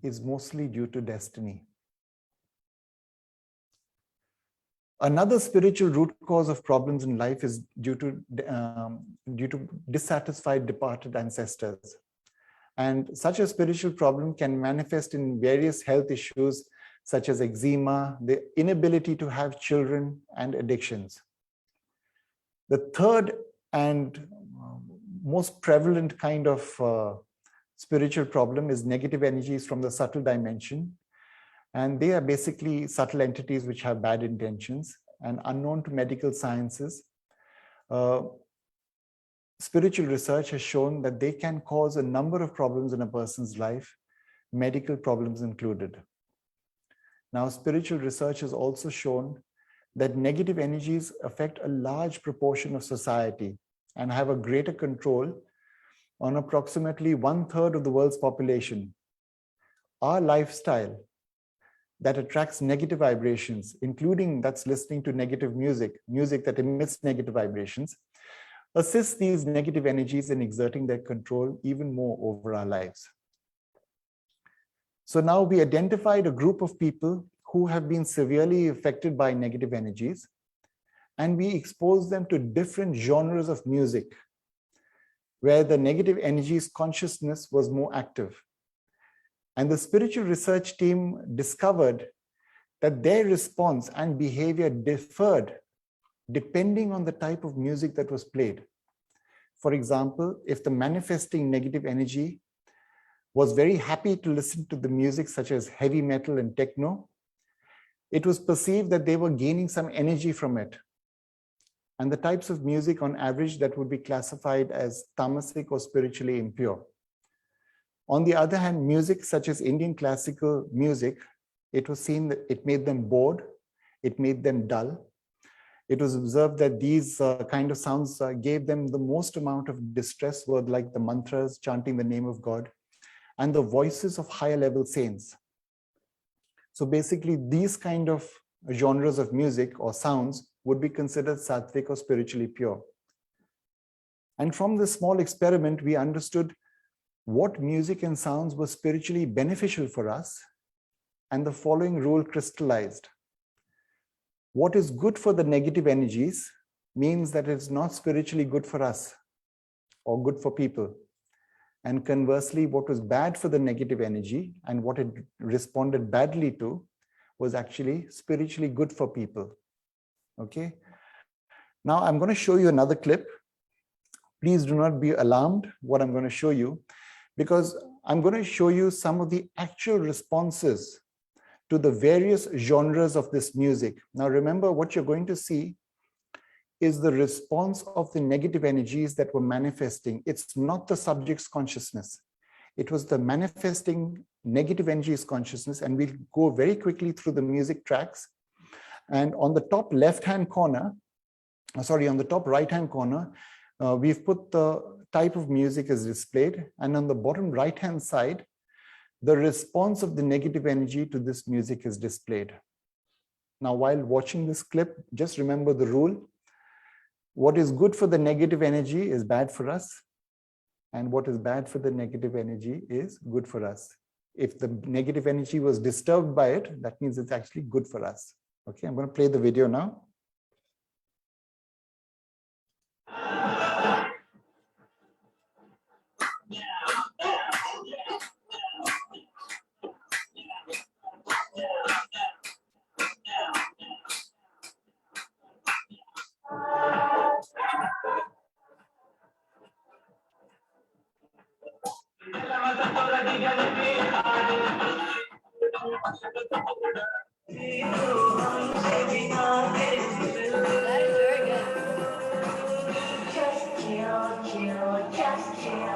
is mostly due to destiny. Another spiritual root cause of problems in life is due to dissatisfied departed ancestors. And such a spiritual problem can manifest in various health issues such as eczema, the inability to have children, and addictions. The third and most prevalent kind of spiritual problem is negative energies from the subtle dimension. And they are basically subtle entities which have bad intentions and unknown to medical sciences. Spiritual research has shown that they can cause a number of problems in a person's life, medical problems included. Now, spiritual research has also shown that negative energies affect a large proportion of society and have a greater control on approximately 1/3 of the world's population. Our lifestyle that attracts negative vibrations, including that's listening to negative music, music that emits negative vibrations, assists these negative energies in exerting their control even more over our lives. So now we identified a group of people who have been severely affected by negative energies, and we exposed them to different genres of music where the negative energies consciousness was more active. And the spiritual research team discovered that their response and behavior differed depending on the type of music that was played. For example, if the manifesting negative energy was very happy to listen to the music such as heavy metal and techno, it was perceived that they were gaining some energy from it. And the types of music on average that would be classified as tamasic or spiritually impure. On the other hand, music such as Indian classical music, it was seen that it made them bored, it made them dull. It was observed that these kind of sounds gave them the most amount of distress, were like the mantras, chanting the name of God, and the voices of higher level saints. So basically, these kind of genres of music or sounds would be considered sattvic or spiritually pure. And from this small experiment, we understood what music and sounds were spiritually beneficial for us, and the following rule crystallized. What is good for the negative energies means that it's not spiritually good for us or good for people. And conversely, what was bad for the negative energy and what it responded badly to was actually spiritually good for people. Okay. Now I'm going to show you another clip. Please do not be alarmed what I'm going to show you, because I'm going to show you some of the actual responses to the various genres of this music. Now remember, what you're going to see is the response of the negative energies that were manifesting. It's not the subject's consciousness. It was the manifesting negative energies consciousness, and we'll go very quickly through the music tracks. And on the top left-hand corner, on the top right-hand corner, we've put the type of music as displayed, and on the bottom right-hand side, the response of the negative energy to this music is displayed. Now, while watching this clip, just remember the rule. What is good for the negative energy is bad for us, and what is bad for the negative energy is good for us. If the negative energy was disturbed by it, that means it's actually good for us. Okay, I'm going to play the video now. Just chill.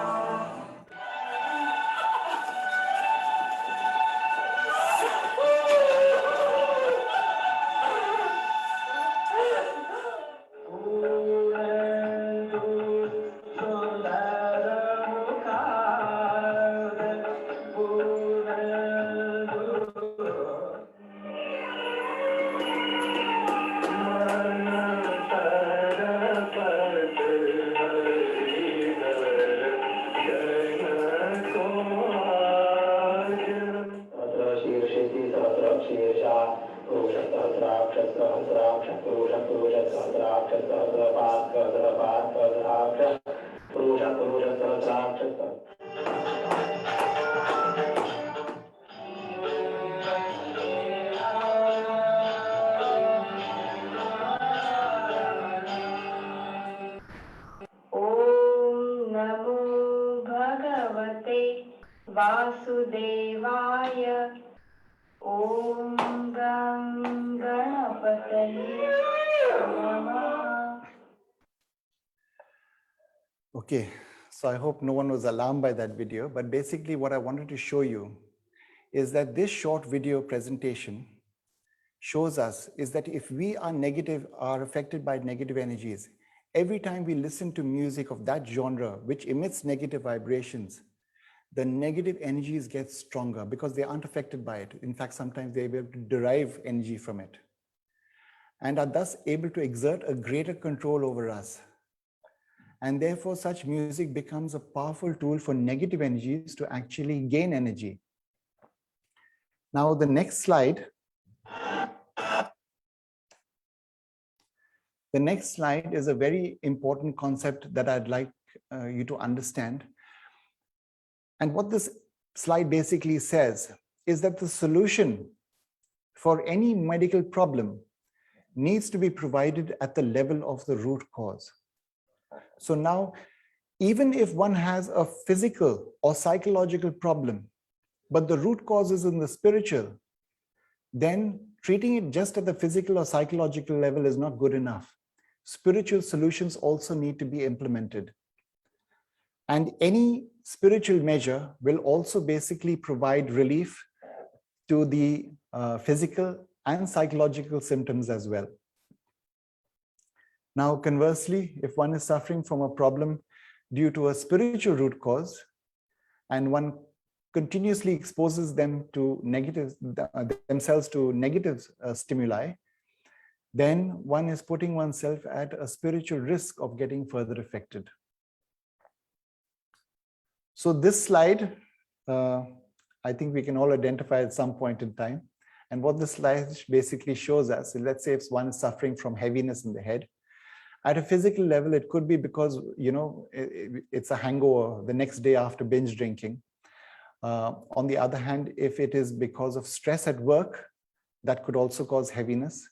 Om Namo Bhagavate Vasudevaya. Om Gam Ganapataye Namaha. Okay, so I hope no one was alarmed by that video, but basically what I wanted to show you is that this short video presentation shows us is that if we are affected by negative energies, every time we listen to music of that genre, which emits negative vibrations, the negative energies get stronger because they aren't affected by it. In fact, sometimes they're able to derive energy from it and are thus able to exert a greater control over us. And therefore, such music becomes a powerful tool for negative energies to actually gain energy. Now, the next slide. The next slide is a very important concept that I'd like you to understand. And what this slide basically says is that the solution for any medical problem needs to be provided at the level of the root cause. So now, even if one has a physical or psychological problem, but the root cause is in the spiritual, then treating it just at the physical or psychological level is not good enough. Spiritual solutions also need to be implemented. And any spiritual measure will also basically provide relief to the physical and psychological symptoms as well. Now, conversely, if one is suffering from a problem due to a spiritual root cause, and one continuously exposes themselves to negative stimuli, then one is putting oneself at a spiritual risk of getting further affected. So this slide, I think we can all identify at some point in time. And what this slide basically shows us, let's say if one is suffering from heaviness in the head, at a physical level, it could be because, it's a hangover the next day after binge drinking. On the other hand, if it is because of stress at work, that could also cause heaviness.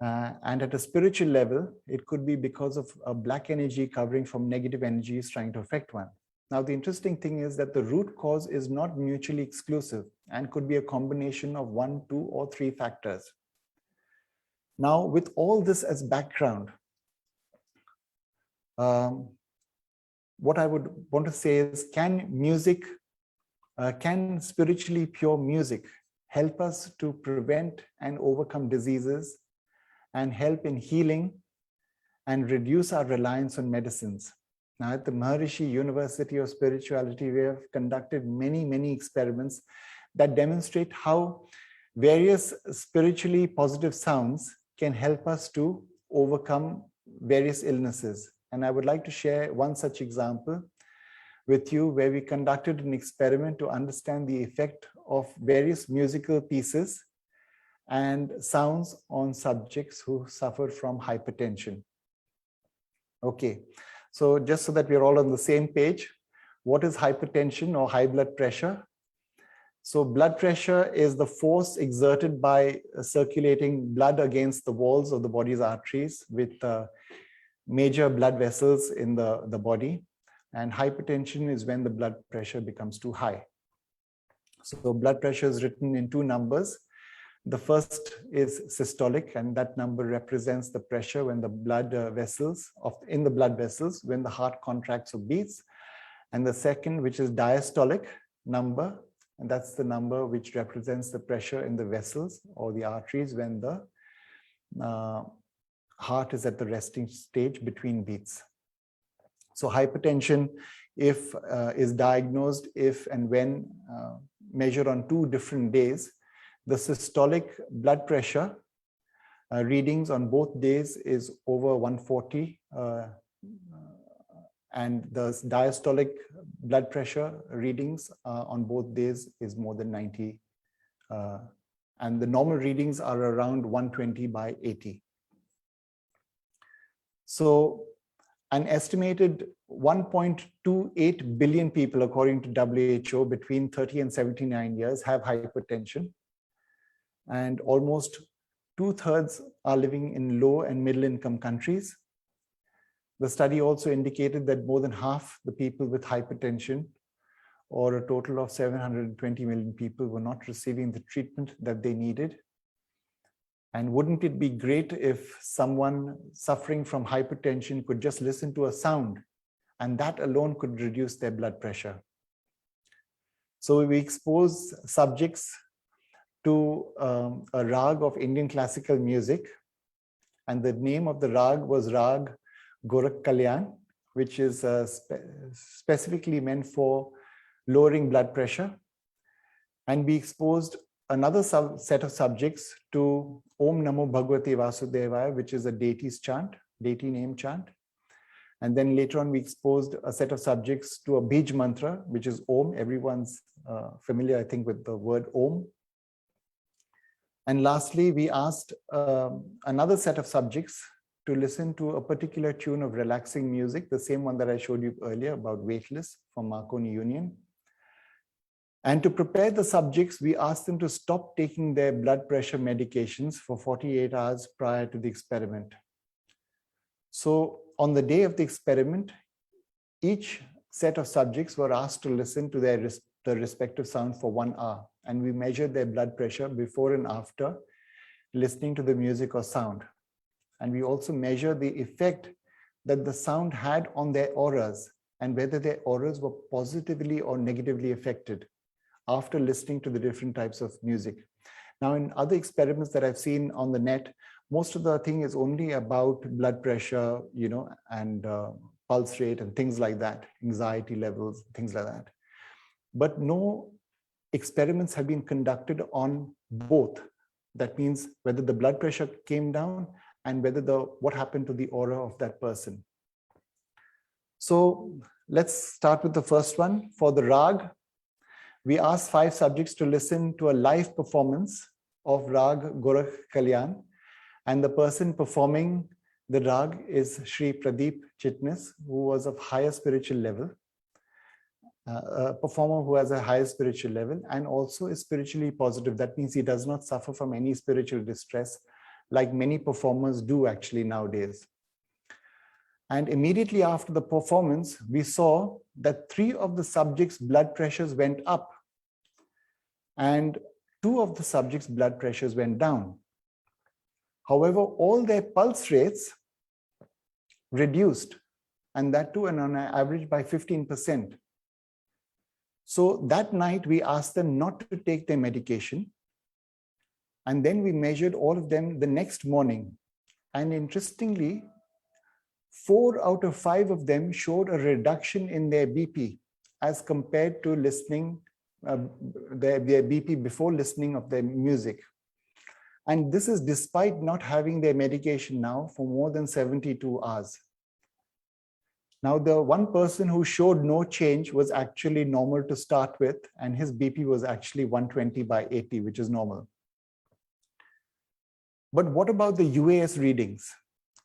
And at a spiritual level, it could be because of a black energy covering from negative energies trying to affect one. Now, the interesting thing is that the root cause is not mutually exclusive and could be a combination of 1, 2, or 3 factors. Now, with all this as background, what I would want to say is, can spiritually pure music help us to prevent and overcome diseases and help in healing and reduce our reliance on medicines? Now, at the Maharishi University of Spirituality, we have conducted many, many experiments that demonstrate how various spiritually positive sounds can help us to overcome various illnesses. And I would like to share one such example with you, where we conducted an experiment to understand the effect of various musical pieces and sounds on subjects who suffer from hypertension. Okay, so just so that we're all on the same page, what is hypertension or high blood pressure? So blood pressure is the force exerted by circulating blood against the walls of the body's arteries with major blood vessels in the body. And hypertension is when the blood pressure becomes too high. So blood pressure is written in 2 numbers. The first is systolic, and that number represents the pressure when the blood vessels when the heart contracts or beats. And the second, which is diastolic number, and that's the number which represents the pressure in the vessels or the arteries when the heart is at the resting stage between beats. So hypertension, if is diagnosed if and when measured on 2 different days, the systolic blood pressure readings on both days is over 140, and the diastolic blood pressure readings on both days is more than 90, and the normal readings are around 120/80. So an estimated 1.28 billion people, according to WHO, between 30 and 79 years have hypertension. And almost 2/3 are living in low and middle income countries. The study also indicated that more than half the people with hypertension, or a total of 720 million people, were not receiving the treatment that they needed. And wouldn't it be great if someone suffering from hypertension could just listen to a sound, and that alone could reduce their blood pressure? So we expose subjects to a rag of Indian classical music, and the name of the rag was Rag Gorakh Kalyan, which is specifically meant for lowering blood pressure. And we exposed another set of subjects to Om Namo Bhagavate Vasudevaya, which is a deity's chant, deity name chant. And then later on, we exposed a set of subjects to a Bij mantra, which is Om. Everyone's familiar, I think, with the word Om. And lastly, we asked another set of subjects to listen to a particular tune of relaxing music, the same one that I showed you earlier about Weightless from Marconi Union. And to prepare the subjects, we asked them to stop taking their blood pressure medications for 48 hours prior to the experiment. So on the day of the experiment, each set of subjects were asked to listen to their respective sound for 1 hour. And we measured their blood pressure before and after listening to the music or sound. And we also measured the effect that the sound had on their auras and whether their auras were positively or negatively affected after listening to the different types of music. Now, in other experiments that I've seen on the net, most of the thing is only about blood pressure, and pulse rate and things like that, anxiety levels, things like that. But no experiments have been conducted on both. That means whether the blood pressure came down and whether what happened to the aura of that person. So let's start with the first one. For the rag, we asked 5 subjects to listen to a live performance of Rag Gorakh Kalyan, and the person performing the rag is Sri Pradeep Chitnis, who was of higher spiritual level, a performer who has a higher spiritual level and also is spiritually positive. That means he does not suffer from any spiritual distress like many performers do actually nowadays. And immediately after the performance, we saw that 3 of the subjects' blood pressures went up and 2 of the subjects' blood pressures went down. However, all their pulse rates reduced, and that too on an average by 15%. So that night, we asked them not to take their medication. And then we measured all of them the next morning. And interestingly, 4 out of 5 of them showed a reduction in their BP as compared to listening their BP before listening of their music. And this is despite not having their medication now for more than 72 hours. Now, the one person who showed no change was actually normal to start with, and his BP was actually 120/80, which is normal. But what about the UAS readings?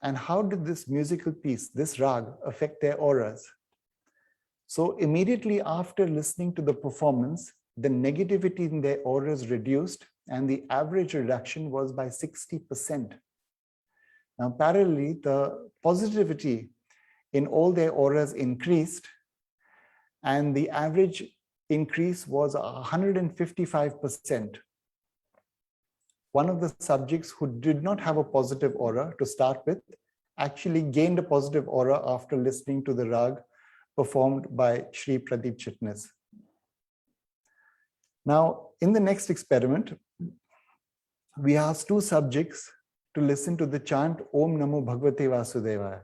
And how did this musical piece, this rag, affect their auras? So immediately after listening to the performance, the negativity in their auras reduced, and the average reduction was by 60%. Now, parallelly, the positivity in all their auras increased, and the average increase was 155%. One of the subjects who did not have a positive aura to start with actually gained a positive aura after listening to the rag performed by Sri Pradeep Chitnis. Now, in the next experiment, we asked 2 subjects to listen to the chant Om Namo Bhagavate Vasudevaya.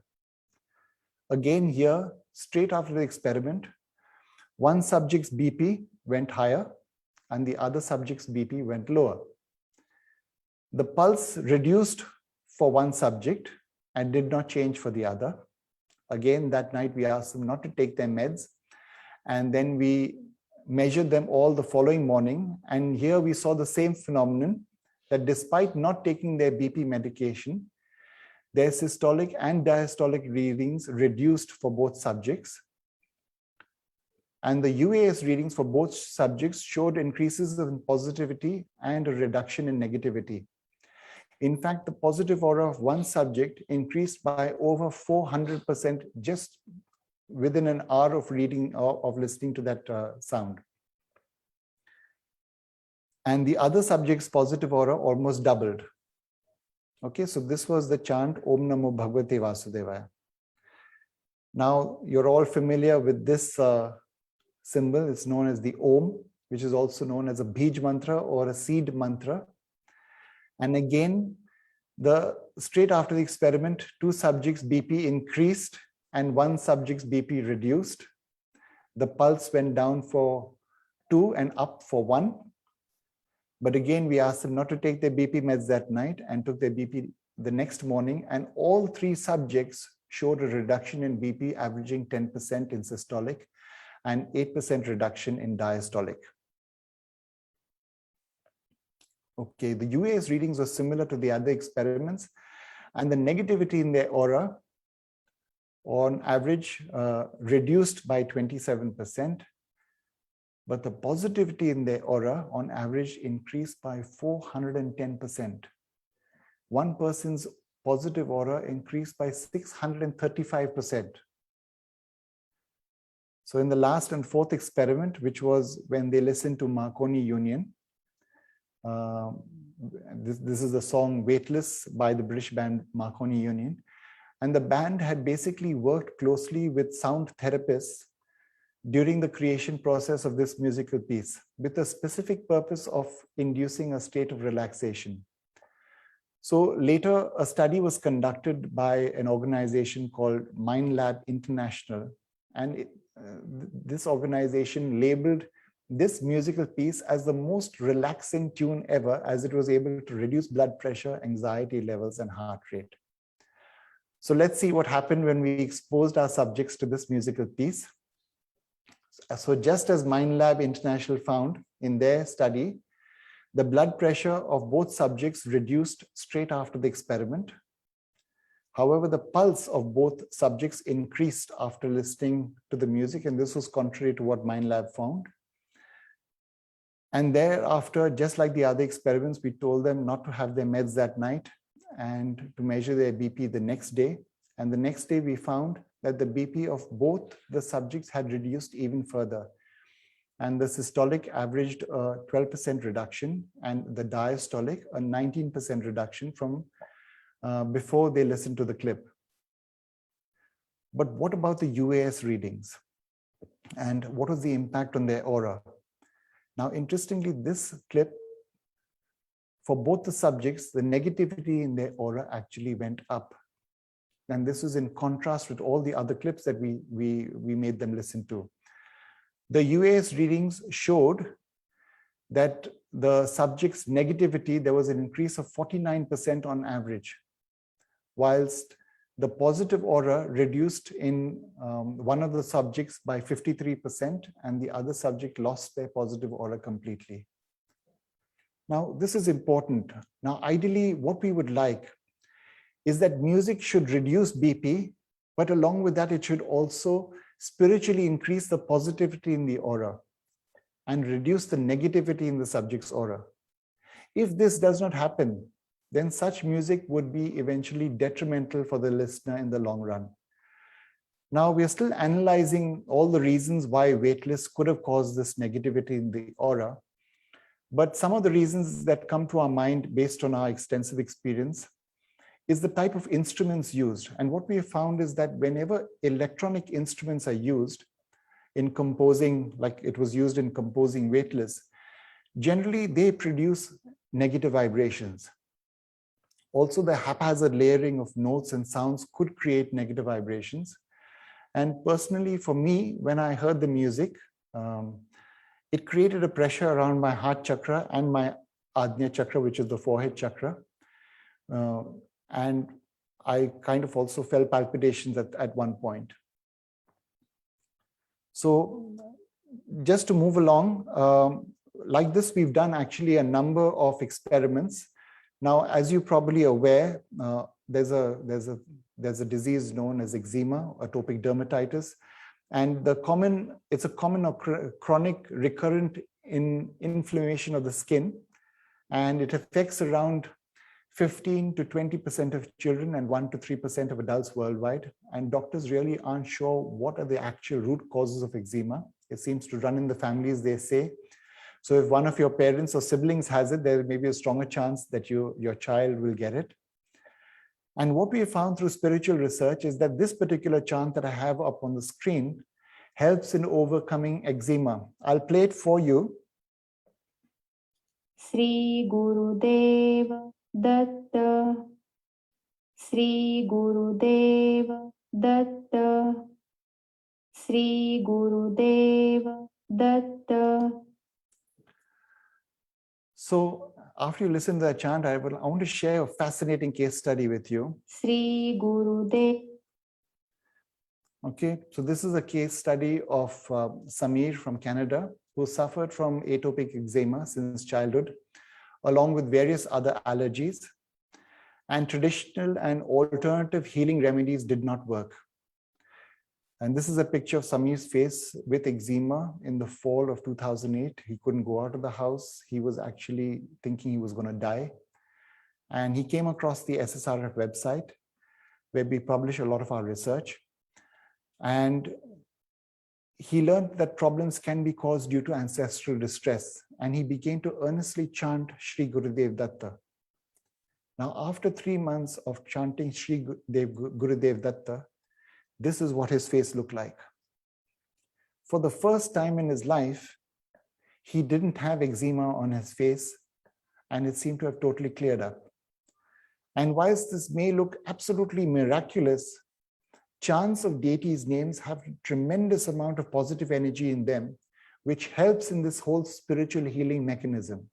Again here, straight after the experiment, one subject's BP went higher and the other subject's BP went lower. The pulse reduced for one subject and did not change for the other. Again, that night we asked them not to take their meds, and then we measured them all the following morning. And here we saw the same phenomenon, that despite not taking their BP medication, their systolic and diastolic readings reduced for both subjects. And the UAS readings for both subjects showed increases in positivity and a reduction in negativity. In fact, the positive aura of one subject increased by over 400% just within an hour of reading, of listening to that sound. And the other subject's positive aura almost doubled. Okay, so this was the chant Om Namo Bhagavate Vasudevaya. Now, you're all familiar with this symbol. It's known as the Om, which is also known as a Bij mantra or a seed mantra. And again, straight after the experiment, 2 subjects' BP increased and 1 subject's BP reduced. The pulse went down for 2 and up for 1. But again, we asked them not to take their BP meds that night and took their BP the next morning. And all 3 subjects showed a reduction in BP averaging 10% in systolic and 8% reduction in diastolic. Okay, the UAS readings were similar to the other experiments, and the negativity in their aura on average reduced by 27, but the positivity in their aura on average increased by 410%. One person's positive aura increased by 635%. So in the last and 4th experiment, which was when they listened to Marconi Union, this is the song Weightless by the British band Marconi Union. And the band had basically worked closely with sound therapists during the creation process of this musical piece with a specific purpose of inducing a state of relaxation. So later, a study was conducted by an organization called MindLab International. And this organization labeled this musical piece as the most relaxing tune ever, as it was able to reduce blood pressure, anxiety levels, and heart rate. So let's see what happened when we exposed our subjects to this musical piece. So just as MindLab International found in their study, the blood pressure of both subjects reduced straight after the experiment. However, the pulse of both subjects increased after listening to the music, and this was contrary to what MindLab found. And thereafter, just like the other experiments, we told them not to have their meds that night and to measure their BP the next day. And the next day, we found that the BP of both the subjects had reduced even further. And the systolic averaged a 12% reduction, and the diastolic a 19% reduction from before they listened to the clip. But what about the UAS readings? And what was the impact on their aura? Now, interestingly, this clip, for both the subjects, the negativity in their aura actually went up. And this is in contrast with all the other clips that we made them listen to. The UAS readings showed that the subject's negativity, there was an increase of 49% on average, whilst the positive aura reduced in one of the subjects by 53%, and the other subject lost their positive aura completely. Now, this is important. Now, ideally, what we would like is that music should reduce BP, but along with that, it should also spiritually increase the positivity in the aura and reduce the negativity in the subject's aura. If this does not happen, then such music would be eventually detrimental for the listener in the long run. Now, we are still analyzing all the reasons why Weightless could have caused this negativity in the aura. But some of the reasons that come to our mind based on our extensive experience is the type of instruments used. And what we have found is that whenever electronic instruments are used in composing, like it was used in composing Weightless, generally they produce negative vibrations. Also, the haphazard layering of notes and sounds could create negative vibrations. And personally, for me, when I heard the music, it created a pressure around my heart chakra and my Ajna chakra, which is the forehead chakra. And I kind of also felt palpitations at one point. So just to move along, like this, we've done actually a number of experiments Now, as you're probably aware, there's a disease known as eczema, atopic dermatitis, and it's a common or chronic recurrent inflammation of the skin, and it affects around 15 to 20% of children and 1 to 3% of adults worldwide. And doctors really aren't sure what are the actual root causes of eczema. It seems to run in the families, they say. So if one of your parents or siblings has it, there may be a stronger chance that your child will get it. And what we have found through spiritual research is that this particular chant that I have up on the screen helps in overcoming eczema. I'll play it for you. Sri Gurudev Datta, Sri Gurudev Datta, Sri Gurudev Datta. So after you listen to that chant, I want to share a fascinating case study with you. Sri Gurudev. Okay, so this is a case study of Samir from Canada, who suffered from atopic eczema since childhood, along with various other allergies. And traditional and alternative healing remedies did not work. And this is a picture of Samir's face with eczema in the fall of 2008. He couldn't go out of the house. He was actually thinking he was going to die. And he came across the SSRF website, where we publish a lot of our research. And he learned that problems can be caused due to ancestral distress. And he began to earnestly chant Shri Gurudev Datta. Now, after 3 months of chanting Shri Gurudev Datta, this is what his face looked like. For the first time in his life, he didn't have eczema on his face, and it seemed to have totally cleared up. And whilst this may look absolutely miraculous, chants of deities' names have a tremendous amount of positive energy in them, which helps in this whole spiritual healing mechanism.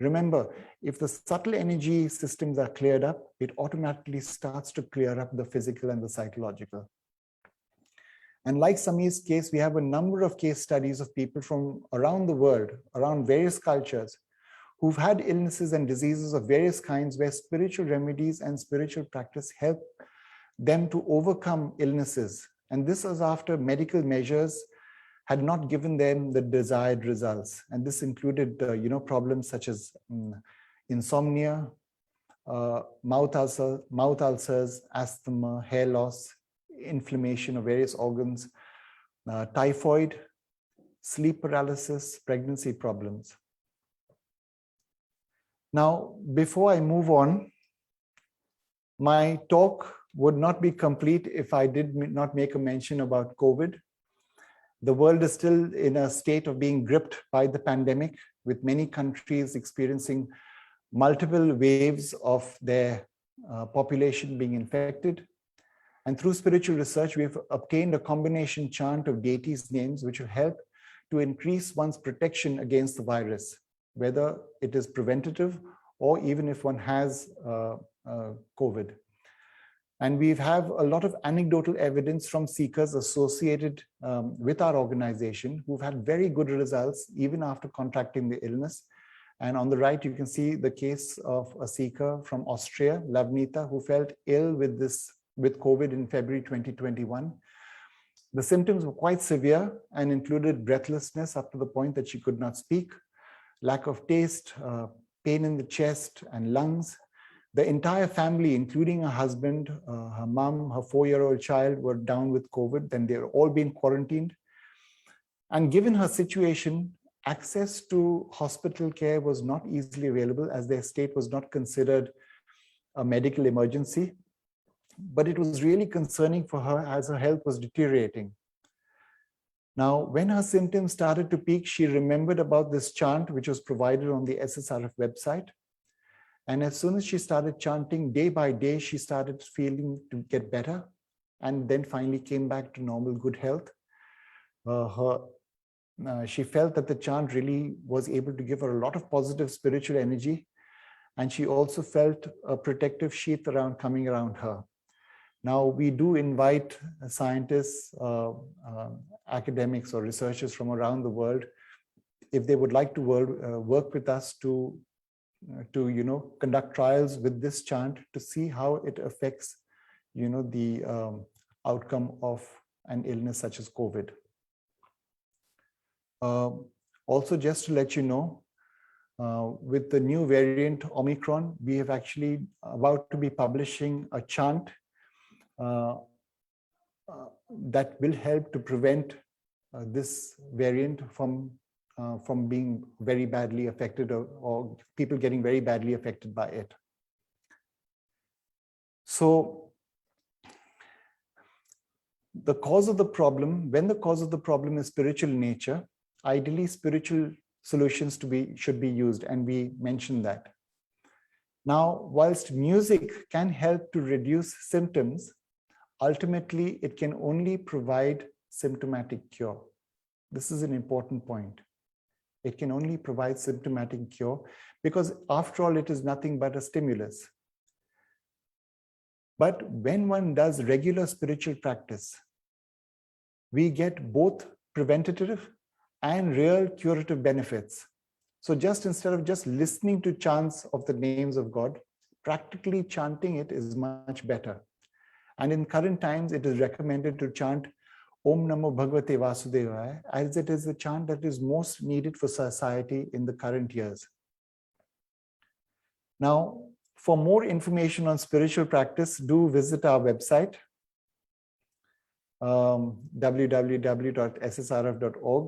Remember, if the subtle energy systems are cleared up, it automatically starts to clear up the physical and the psychological. And like Samir's case, we have a number of case studies of people from around the world, around various cultures, who've had illnesses and diseases of various kinds, where spiritual remedies and spiritual practice help them to overcome illnesses. And this was after medical measures had not given them the desired results. And this included problems such as insomnia, mouth ulcers, asthma, hair loss, inflammation of various organs, typhoid, sleep paralysis, pregnancy problems. Now, before I move on, my talk would not be complete if I did not make a mention about COVID. The world is still in a state of being gripped by the pandemic, with many countries experiencing multiple waves of their population being infected. And through spiritual research, we've obtained a combination chant of deities' names, which will help to increase one's protection against the virus, whether it is preventative or even if one has COVID. And we have a lot of anecdotal evidence from seekers associated with our organization who've had very good results even after contracting the illness. And on the right, you can see the case of a seeker from Austria, Lavnita, who felt ill with COVID in February 2021. The symptoms were quite severe and included breathlessness up to the point that she could not speak, lack of taste, pain in the chest and lungs. The entire family, including her husband, her mom, her 4-year-old child, were down with COVID. Then they were all being quarantined. And given her situation, access to hospital care was not easily available, as their state was not considered a medical emergency. But it was really concerning for her as her health was deteriorating. Now, when her symptoms started to peak, she remembered about this chant, which was provided on the SSRF website. And as soon as she started chanting, day by day, she started feeling to get better, and then finally came back to normal, good health. She felt that the chant really was able to give her a lot of positive spiritual energy. And she also felt a protective sheath coming around her. Now, we do invite scientists, academics or researchers from around the world, if they would like to work with us to conduct trials with this chant to see how it affects, the outcome of an illness such as COVID. Also, just to let you know, with the new variant Omicron, we have actually about to be publishing a chant that will help to prevent this variant from being very badly affected, or people getting very badly affected by it. So the cause of the problem, when the cause of the problem is spiritual in nature, ideally spiritual solutions should be used, and we mentioned that. Now, whilst music can help to reduce symptoms, ultimately it can only provide symptomatic cure. This is an important point. It can only provide symptomatic cure because, after all, it is nothing but a stimulus. But when one does regular spiritual practice, we get both preventative and real curative benefits. So just instead of just listening to chants of the names of God, practically chanting it is much better. And in current times, it is recommended to chant Om Namo Bhagavate Vasudevaya, as it is the chant that is most needed for society in the current years. Now, for more information on spiritual practice, do visit our website, www.ssrf.org.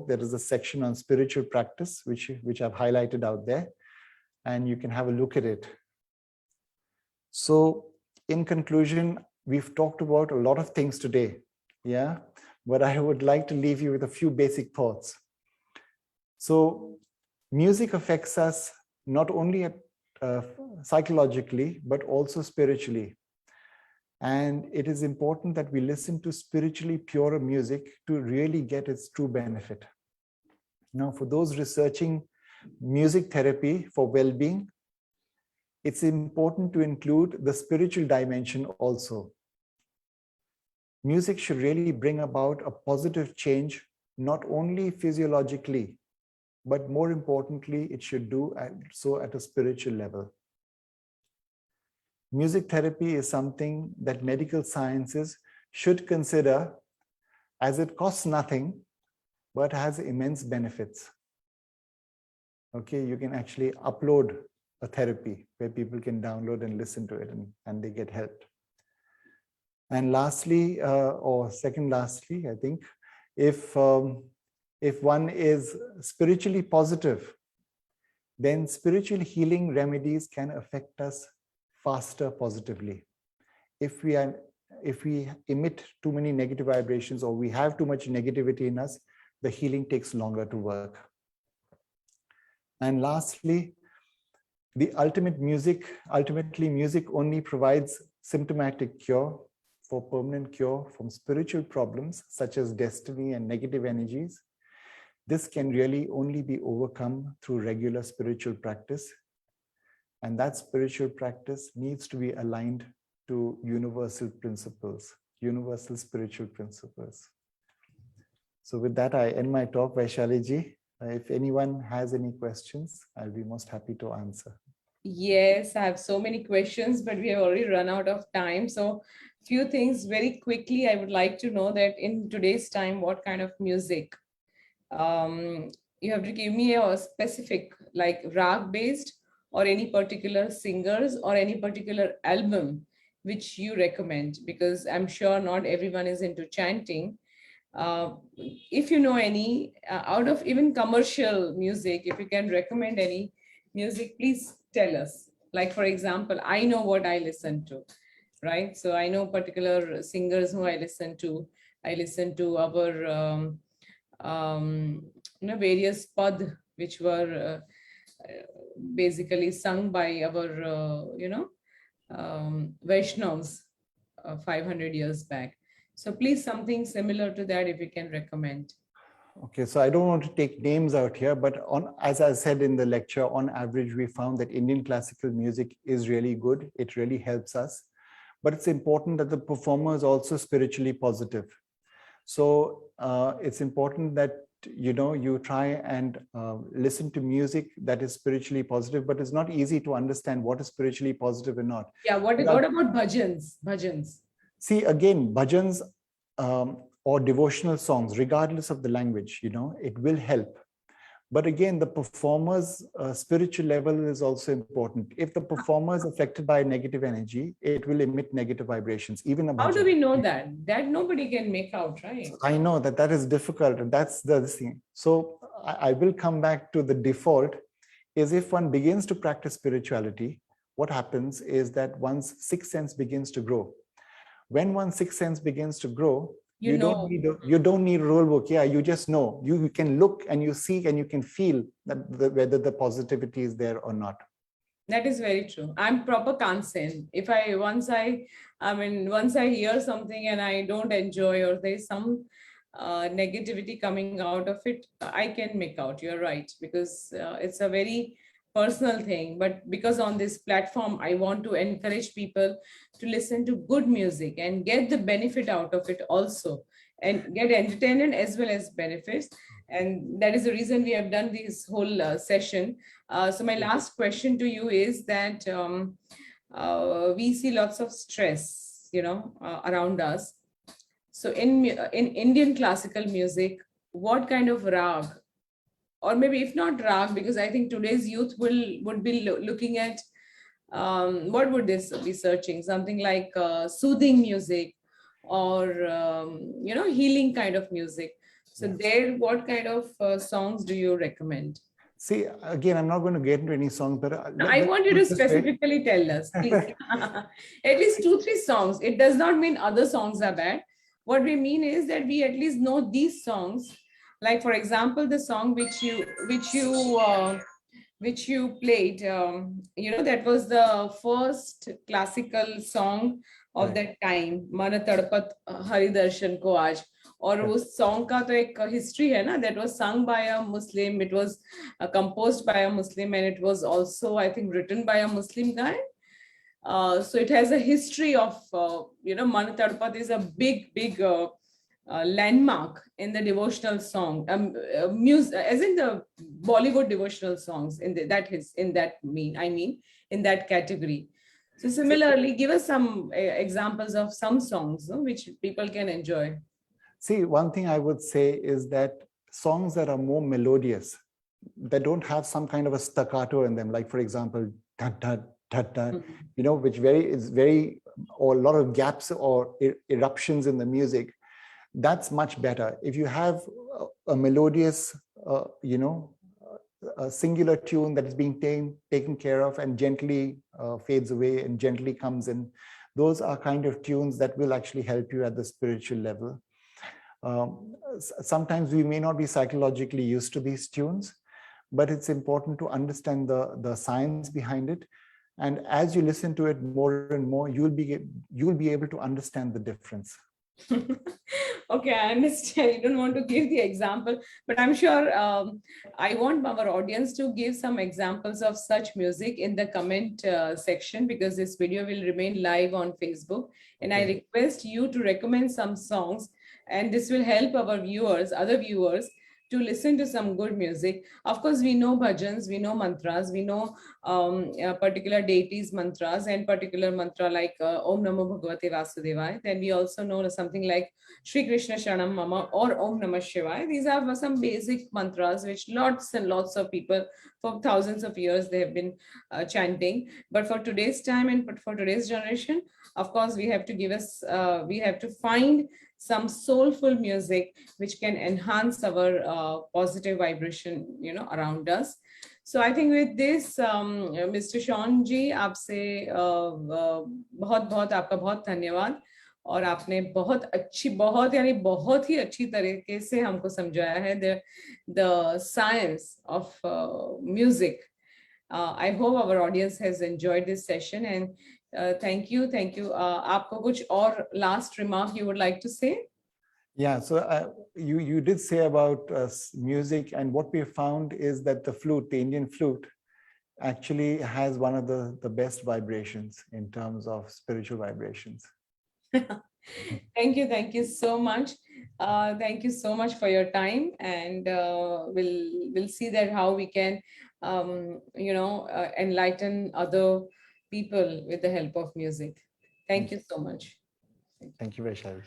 There is a section on spiritual practice, which I've highlighted out there, and you can have a look at it. So in conclusion, we've talked about a lot of things today, yeah, but I would like to leave you with a few basic thoughts. So music affects us not only psychologically, but also spiritually. And it is important that we listen to spiritually pure music to really get its true benefit. Now, for those researching music therapy for well-being, it's important to include the spiritual dimension also. Music should really bring about a positive change, not only physiologically, but more importantly, it should do so at a spiritual level. Music therapy is something that medical sciences should consider, as it costs nothing, but has immense benefits. Okay, you can actually upload a therapy where people can download and listen to it, and they get help. And lastly, lastly, I think, if one is spiritually positive, then spiritual healing remedies can affect us faster positively. If we emit too many negative vibrations, or we have too much negativity in us, the healing takes longer to work. And lastly, ultimately music only provides symptomatic cure. For permanent cure from spiritual problems such as destiny and negative energies, this can really only be overcome through regular spiritual practice. And that spiritual practice needs to be aligned to universal principles, universal spiritual principles. So with that, I end my talk, Vaishali ji. If anyone has any questions, I'll be most happy to answer. Yes, I have so many questions, but we have already run out of time. So few things very quickly. I would like to know that in today's time, what kind of music? You have to give me a specific, like rag based, or any particular singers or any particular album which you recommend, because I'm sure not everyone is into chanting. If you know any out of even commercial music, if you can recommend any music, please tell us. Like, for example, I know what I listen to, right? So I know particular singers who I listen to. I listen to our various pad, which were basically sung by our Vaishnavas 500 years back. So please, something similar to that, if you can recommend. Okay, so I don't want to take names out here, but as I said in the lecture, on average, we found that Indian classical music is really good. It really helps us. But it's important that the performer is also spiritually positive. So it's important that you try and listen to music that is spiritually positive, but it's not easy to understand what is spiritually positive or not. Yeah, what about bhajans? Bhajans. See, again, bhajans or devotional songs, regardless of the language, it will help. But again, the performer's spiritual level is also important. If the performer is affected by negative energy, it will emit negative vibrations. Even a How do bhajan. we know that? That nobody can make out, right? I know that is difficult, and that's the thing. So I will come back to the default. Is if one begins to practice spirituality, what happens is that one's sixth sense begins to grow. When one's sixth sense begins to grow, you don't need a rule book. Yeah, you just know. You can look and you see and you can feel that whether the positivity is there or not. That is very true. I'm proper Kansen. If once I hear something and I don't enjoy, or there's some negativity coming out of it, I can make out. You're right, because it's a very personal thing. But because on this platform, I want to encourage people to listen to good music and get the benefit out of it also, and get entertainment as well as benefits. And that is the reason we have done this whole session. So my last question to you is that we see lots of stress, around us. So in Indian classical music, what kind of rag, or maybe if not rag, because I think today's youth would be looking at what would this be searching? Something like soothing music, or healing kind of music. So there, what kind of songs do you recommend? See, again, I'm not going to get into any songs, but I want you to specifically tell us, please. At least 2-3 songs. It does not mean other songs are bad. What we mean is that we at least know these songs. Like, for example, the song which you played, that was the first classical song of that time, Mana Tadpat Hari Darshan Ko Aaj. और उस song का तो एक history है ना, that was sung by a Muslim, it was composed by a Muslim, and it was also, I think, written by a Muslim guy. So it has a history of, Mana Tadpat is a big landmark in the devotional song, music, as in the Bollywood devotional songs, in that category. So similarly, give us some examples of some songs which people can enjoy. See, one thing I would say is that songs that are more melodious, that don't have some kind of a staccato in them, like, for example, which or a lot of gaps or eruptions in the music, that's much better. If you have a melodious, a singular tune that is being taken care of and gently fades away and gently comes in, those are kind of tunes that will actually help you at the spiritual level. Sometimes we may not be psychologically used to these tunes, but it's important to understand the science behind it. And as you listen to it more and more, you'll be able to understand the difference. Okay, I understand. You don't want to give the example, but I'm sure I want our audience to give some examples of such music in the comment section, because this video will remain live on Facebook. And I request you to recommend some songs, and this will help our other viewers, to listen to some good music. Of course, we know bhajans, we know mantras, we know particular deities mantras, and particular mantra like Om Namo Bhagavate Vasudevaya. Then we also know something like Shri Krishna Sharanam Mama or Om Namah Shivaya. These are some basic mantras which lots and lots of people for thousands of years they have been chanting. But for today's time and for today's generation, of course, we have to find some soulful music which can enhance our positive vibration, around us. So I think with this, Mr. Sean ji, आपसे बहुत आपका बहुत धन्यवाद, और आपने बहुत ही अच्छी तरीके से हमको समझाया है the science of music. I hope our audience has enjoyed this session, and thank you. आपको कुछ और last remark you would like to say? Yeah, so you did say about music, and what we found is that the Indian flute, actually has one of the best vibrations in terms of spiritual vibrations. Thank you so much. Thank you so much for your time, and we'll see that how we can, enlighten other people with the help of music. Thank you so much. Thank you, Vaishali.